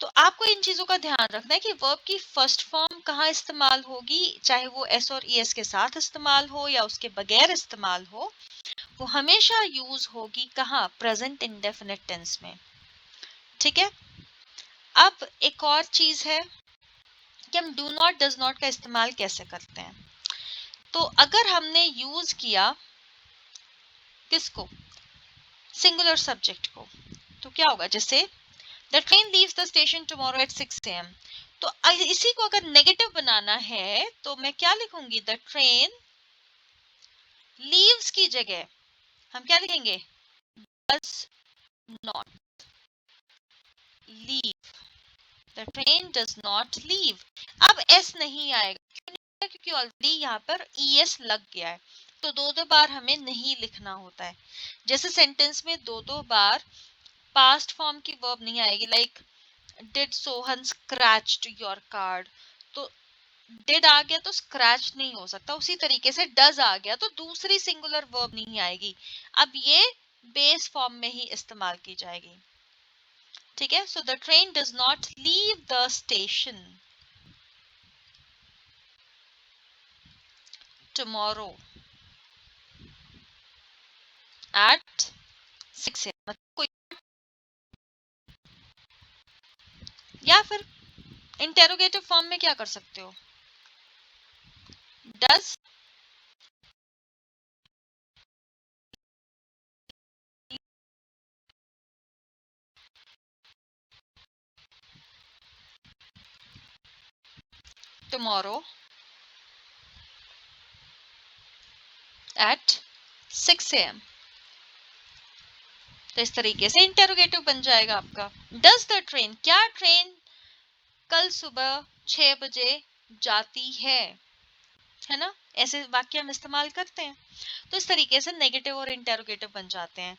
तो आपको इन चीजों का ध्यान रखना है कि वर्ब की फर्स्ट फॉर्म कहाँ इस्तेमाल होगी, चाहे वो एस और ईएस के साथ इस्तेमाल हो या उसके बगैर इस्तेमाल हो, वो हमेशा यूज होगी कहाँ, प्रेजेंट इंडेफिनिट टेंस में। ठीक है, अब एक और चीज है कि हम डू नॉट डज नॉट का इस्तेमाल कैसे करते हैं। तो अगर हमने यूज किया किसको, सिंगुलर सब्जेक्ट को, तो क्या होगा, जैसे the train leaves the station tomorrow at 6 AM, तो इसी को अगर नेगेटिव बनाना है तो मैं क्या लिखूंगी, द ट्रेन लीव्स की जगह हम क्या लिखेंगे, does not leave, the train does not leave. अब एस नहीं आएगा, क्यों नहीं आएगा, क्योंकि ऑलरेडी यहाँ पर ईएस लग गया है, तो दो दो बार हमें नहीं लिखना होता है। जैसे सेंटेंस में दो दो बार पास्ट फॉर्म की वर्ब नहीं आएगी, like did Sohan scratched your card, तो डिड आ गया तो स्क्रैच नहीं हो सकता, उसी तरीके से डज आ गया तो दूसरी सिंगुलर वर्ब नहीं आएगी, अब ये बेस फॉर्म में ही इस्तेमाल की जाएगी। ठीक है, so the train does not leave the station tomorrow at 6 AM। कोई या फिर इंटेरोगेटिव फॉर्म में क्या कर सकते हो, डज टुमारो एट 6 AM। तो इस तरीके से इंटेरोगेटिव बन जाएगा आपका। डज द ट्रेन, क्या ट्रेन कल सुबह 6 बजे जाती है ना, ऐसे वाक्य हम इस्तेमाल करते हैं। तो इस तरीके से नेगेटिव और इंटेरोगेटिव बन जाते हैं।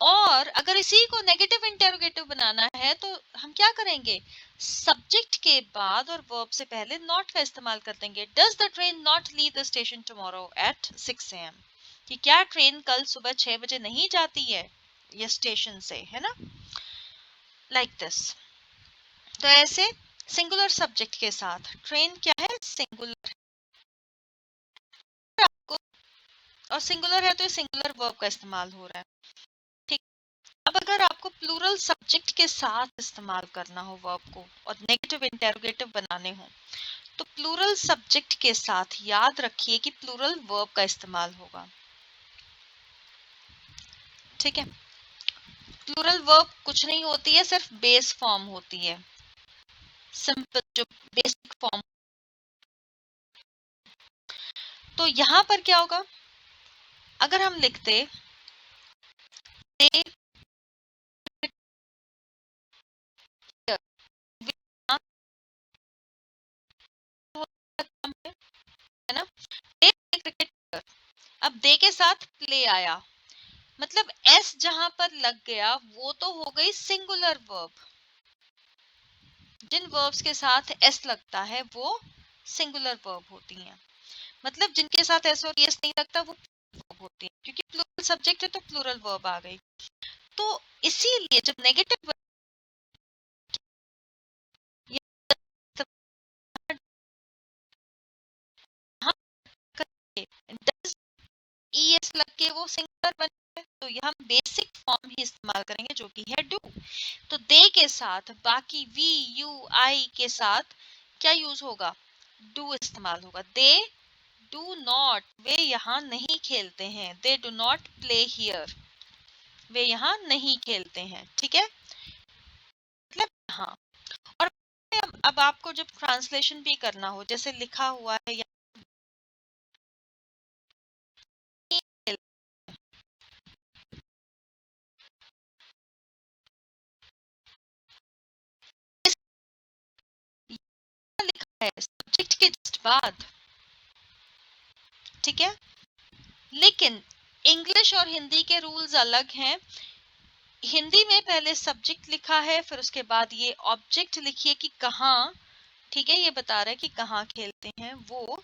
और अगर इसी को नेगेटिव इंटेरोगेटिव बनाना है तो हम क्या करेंगे, सब्जेक्ट के बाद और वर्ब से पहले नॉट का इस्तेमाल कर देंगे। Does the train not leave the station tomorrow at 6 AM, कि क्या ट्रेन कल सुबह 6 बजे नहीं जाती है ये स्टेशन से, है ना, लाइक दिस। तो ऐसे सिंगुलर सब्जेक्ट के साथ ट्रेन क्या है, सिंगुलर, आपको और सिंगुलर है तो सिंगुलर वर्ब का इस्तेमाल हो रहा है। ठीक, अब अगर आपको प्लूरल सब्जेक्ट के साथ इस्तेमाल करना हो वर्ब को और नेगेटिव इंटेरोगेटिव बनाने हो, तो प्लूरल सब्जेक्ट के साथ याद रखिए कि प्लूरल वर्ब का इस्तेमाल होगा। ठीक है, प्लूरल वर्ब कुछ नहीं होती है, सिर्फ बेस फॉर्म होती है, सिंपल जो बेसिक फॉर्म। तो यहां पर क्या होगा, अगर हम लिखते है ना, क्रिकेटर, अब दे के साथ प्ले आया, मतलब एस जहां पर लग गया वो तो हो गई सिंगुलर वर्ब। जिन वर्ब्स के साथ एस लगता है वो सिंगुलर वर्ब होती हैं, मतलब जिनके साथ एस और एस नहीं लगता वो वर्ब होती हैं, क्योंकि प्लूरल सब्जेक्ट है तो प्लूरल वर्ब आ गई। तो इसीलिए जब नेगेटिव ईएस लग के वो सिंगुलर बने, तो हम बेसिक फॉर्म ही इस्तेमाल करेंगे जो कि है डू। तो दे के साथ बाकी वी यू आई के साथ क्या यूज होगा, डू इस्तेमाल होगा। दे डू नॉट, वे यहाँ नहीं खेलते हैं, they do not play here, वे यहाँ नहीं खेलते हैं। ठीक है, मतलब हाँ। और अब आपको जब ट्रांसलेशन भी करना हो, जैसे लिखा हुआ है लिखा है सब्जेक्ट के जस्ट बाद, ठीक है, लेकिन इंग्लिश और हिंदी के रूल्स अलग हैं। हिंदी में पहले सब्जेक्ट लिखा है, फिर उसके बाद ये ऑब्जेक्ट लिखिए कि कहाँ, ठीक है, ये बता रहा है कि कहाँ खेलते हैं वो,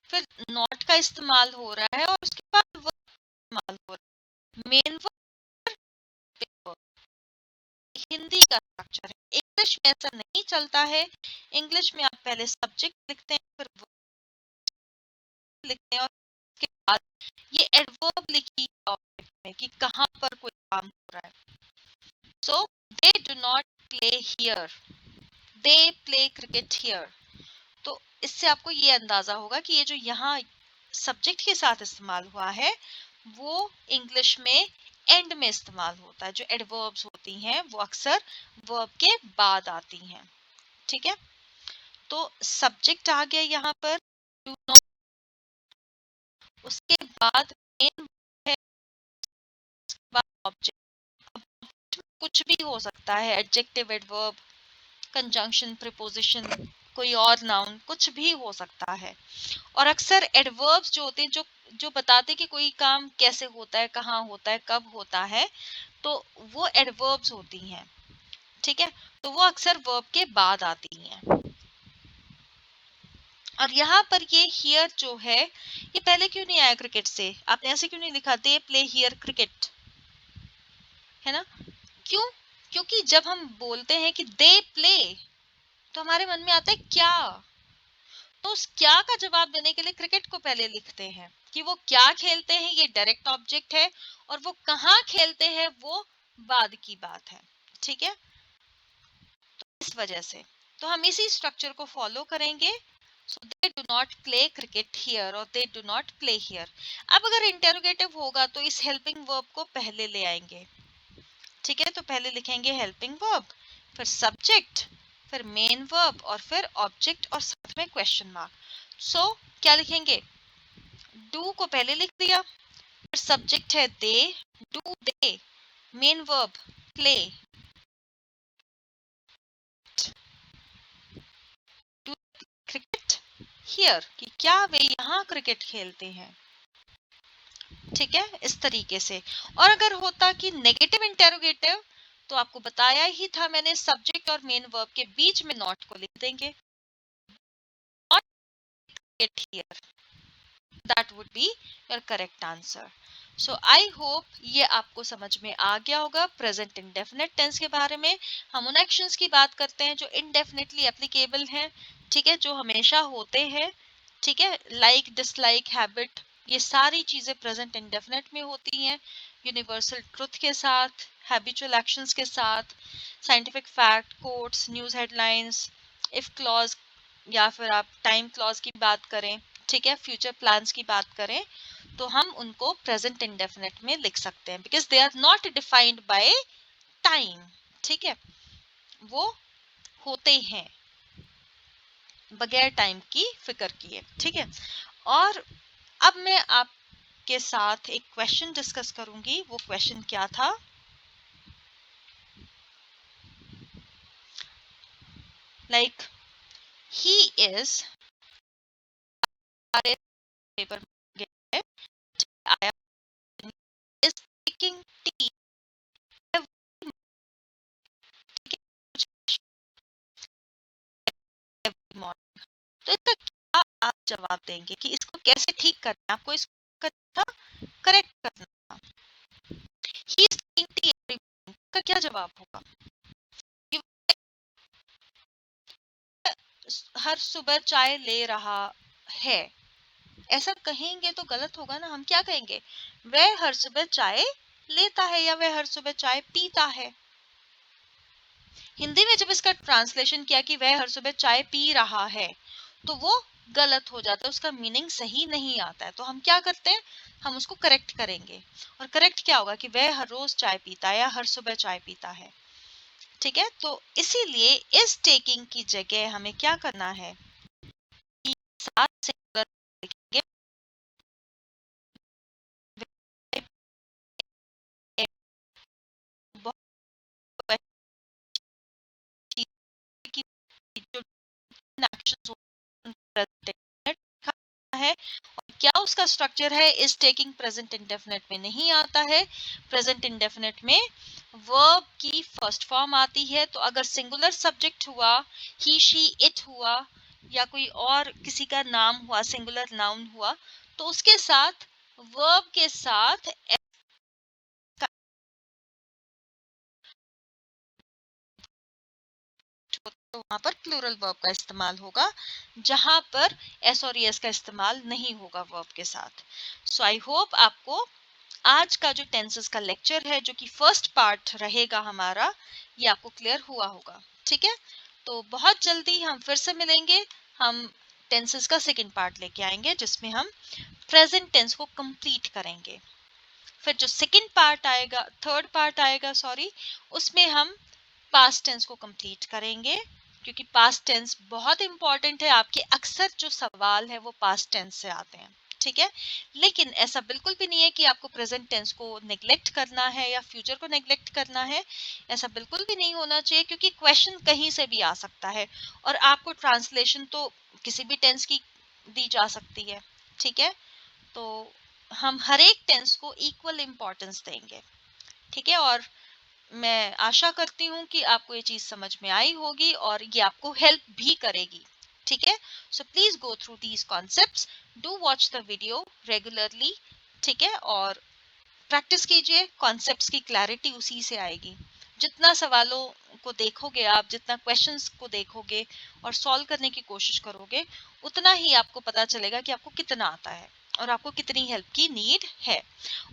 फिर नॉट का इस्तेमाल हो रहा है और उसके बाद वर्ब इस्तेमाल हो रहा है। मेन वर्ब हिंदी का स्ट्रक्चर है, इंग्लिश में ऐसा नहीं चलता है। इंग्लिश में आप पहले सब्जेक्ट लिखते हैं, फिर वर्ब लिखते हैं और उसके बाद ये एडवर्ब लिखी ऑब्जेक्ट में कि कहाँ पर कोई काम हो रहा है। So they do not play here, they play cricket here. तो इससे आपको ये अंदाजा होगा कि ये जो यहाँ सब्जेक्ट के साथ इस्तेमाल हुआ है वो इंग्लिश में एंड में इस्तेमाल होता है। जो एडवर्ब्स होती हैं वो अक्सर वर्ब के बाद आती हैं। ठीक है, तो सब्जेक्ट आ गया यहाँ पर, डू नॉट, उसके बाद मेन है कुछ भी हो सकता है, एडजेक्टिव, एडवर्ब, कंजंक्शन, प्रीपोजिशन, कोई और नाउन, कुछ भी हो सकता है। और अक्सर एडवर्ब्स जो होते हैं, जो बताते हैं कि कोई काम कैसे होता है, कहाँ होता है, कब होता है, तो वो एडवर्ब्स होती हैं। ठीक है, तो वो अक्सर वर्ब के बाद आती हैं। और यहाँ पर ये हियर जो है, ये पहले क्यों नहीं आया क्रिकेट से? आपने ऐसे क्यों नहीं लिखा दे प्ले हियर क्रिकेट, है ना? क्यों? क्योंकि जब हम बोलते हैं कि दे प्ले, तो हमारे मन में आता है क्या, तो उस क्या का जवाब देने के लिए क्रिकेट को पहले लिखते हैं कि वो क्या खेलते हैं, ये डायरेक्ट ऑब्जेक्ट है, और वो कहाँ खेलते हैं वो बाद की बात है। ठीक है, तो इस वजह से तो हम इसी स्ट्रक्चर को फॉलो करेंगे। So they do not play cricket here और they do not play here. अब अगर इंटेरोगेटिव होगा तो इस हेल्पिंग वर्ब को पहले ले आएंगे। ठीक है, तो पहले लिखेंगे हेल्पिंग वर्ब, फिर सब्जेक्ट, फिर मेन वर्ब, और फिर ऑब्जेक्ट, और साथ में क्वेश्चन मार्क। सो क्या लिखेंगे? डू को पहले लिख दिया, फिर सब्जेक्ट है they, do they, main verb play, do cricket here, कि क्या वे यहाँ क्रिकेट खेलते हैं। ठीक है, इस तरीके से। और अगर होता कि नेगेटिव इंटेरोगेटिव, तो आपको बताया ही था मैंने, सब्जेक्ट और मेन वर्ब के बीच में नॉट को लिख देंगे, it here. That would be your correct answer. So I hope ये आपको समझ में आ गया होगा प्रेजेंट इंडेफिनिट टेंस के बारे में। हम उन एक्शंस की बात करते हैं जो इनडेफिनेटली एप्लीकेबल हैं, ठीक है, जो हमेशा होते हैं। ठीक है, लाइक, डिसलाइक, हैबिट, ये सारी चीजें प्रेजेंट इंडेफिनिट में होती हैं, यूनिवर्सल ट्रुथ के साथ, हैबिचुअल एक्शंस के साथ, scientific fact, quotes, news headlines, if clause, या फिर आप टाइम क्लॉज की बात करें, ठीक है, फ्यूचर प्लान्स की बात करें, तो हम उनको प्रेजेंट इंडेफिनिट में लिख सकते हैं, because they are not defined by time. ठीक है, वो होते हैं बगैर टाइम की फिक्र किए। ठीक है, और अब मैं आपके साथ एक क्वेश्चन डिस्कस करूंगी। वो क्वेश्चन क्या था? लाइक ही इज पेपर आया is taking tea every morning। तो इसका क्या आप जवाब देंगे कि इसको कैसे ठीक करना है? आपको इसको करेक्ट करना था। He is taking tea every morning का क्या जवाब होगा? कि हर सुबह चाय ले रहा है, ऐसा कहेंगे तो गलत होगा ना। हम क्या कहेंगे? वह हर सुबह चाय लेता है, या वह हर सुबह चाय पीता है। हिंदी में जब इसका ट्रांसलेशन किया कि वह हर सुबह चाय पी रहा है, तो वो गलत हो जाता है, उसका मीनिंग सही नहीं आता है। तो हम क्या करते हैं? हम उसको करेक्ट करेंगे। और करेक्ट क्या होगा? कि वह हर रोज चाय पीता है या हर सुबह चाय पीता है। ठीक है, तो इसीलिए इस टेकिंग की जगह हमें क्या करना है? साथ से लिखेंगे बहुत अच्छी की जो एक्शंस है, और क्या उसका स्ट्रक्चर है, इज टेकिंग प्रेजेंट इंडेफिनिट में नहीं आता है। प्रेजेंट इंडेफिनिट में वर्ब की फर्स्ट फॉर्म आती है। तो अगर सिंगुलर सब्जेक्ट हुआ, ही शी इट हुआ, या कोई और किसी का नाम हुआ, सिंगुलर नाउन हुआ, तो उसके साथ वर्ब के साथ तो वहां पर प्लूरल वर्ब का इस्तेमाल होगा, जहां पर एस और एस का इस्तेमाल नहीं होगा वर्ब के साथ। सो आई होप आपको आज का जो टेंसेस का लेक्चर है, जो कि फर्स्ट पार्ट रहेगा हमारा, ये आपको क्लियर हुआ होगा। ठीक है, तो बहुत जल्दी हम फिर से मिलेंगे। हम टेंसेस का सेकंड पार्ट लेके आएंगे, जिसमें हम प्रेजेंट टेंस को कंप्लीट करेंगे। फिर जो सेकंड पार्ट आएगा, थर्ड पार्ट आएगा सॉरी, उसमें हम पास्ट टेंस को कंप्लीट करेंगे, क्योंकि पास्ट टेंस बहुत इंपॉर्टेंट है। आपके अक्सर जो सवाल है वो पास्ट टेंस से आते हैं। ठीक है। लेकिन ऐसा बिल्कुल भी नहीं है कि आपको प्रेजेंट टेंस को नेग्लेक्ट करना है या फ्यूचर को नेग्लेक्ट करना है, ऐसा बिल्कुल भी नहीं होना चाहिए, क्योंकि क्वेश्चन कहीं से भी आ सकता है और आपको ट्रांसलेशन तो किसी भी टेंस की दी जा सकती है, ठीक है। तो हम हर एक टेंस को इक्वल इम्पोर्टेंस देंगे, ठीक है। और मैं आशा करती हूँ कि आपको ये चीज समझ में आई होगी और ये आपको हेल्प भी करेगी, ठीक है। So please go through these concepts, do watch the video regularly, ठीक है। और प्रैक्टिस कीजिए, कॉन्सेप्ट्स की क्लैरिटी उसी से आएगी। जितना सवालों को देखोगे आप, जितना क्वेश्चंस को देखोगे और सॉल्व करने की कोशिश करोगे, उतना ही आपको पता चलेगा कि आपको कितना आता है और आपको कितनी हेल्प की नीड है।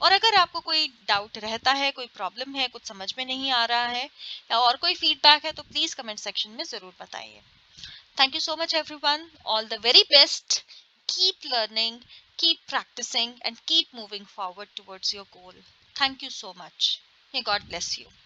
और अगर आपको कोई डाउट रहता है, कोई प्रॉब्लम है, कुछ समझ में नहीं आ रहा है या और कोई फीडबैक है, तो प्लीज कमेंट सेक्शन में जरूर बताइए। Thank you so much, everyone. All the very best. Keep learning, keep practicing, and keep moving forward towards your goal. Thank you so much. May God bless you.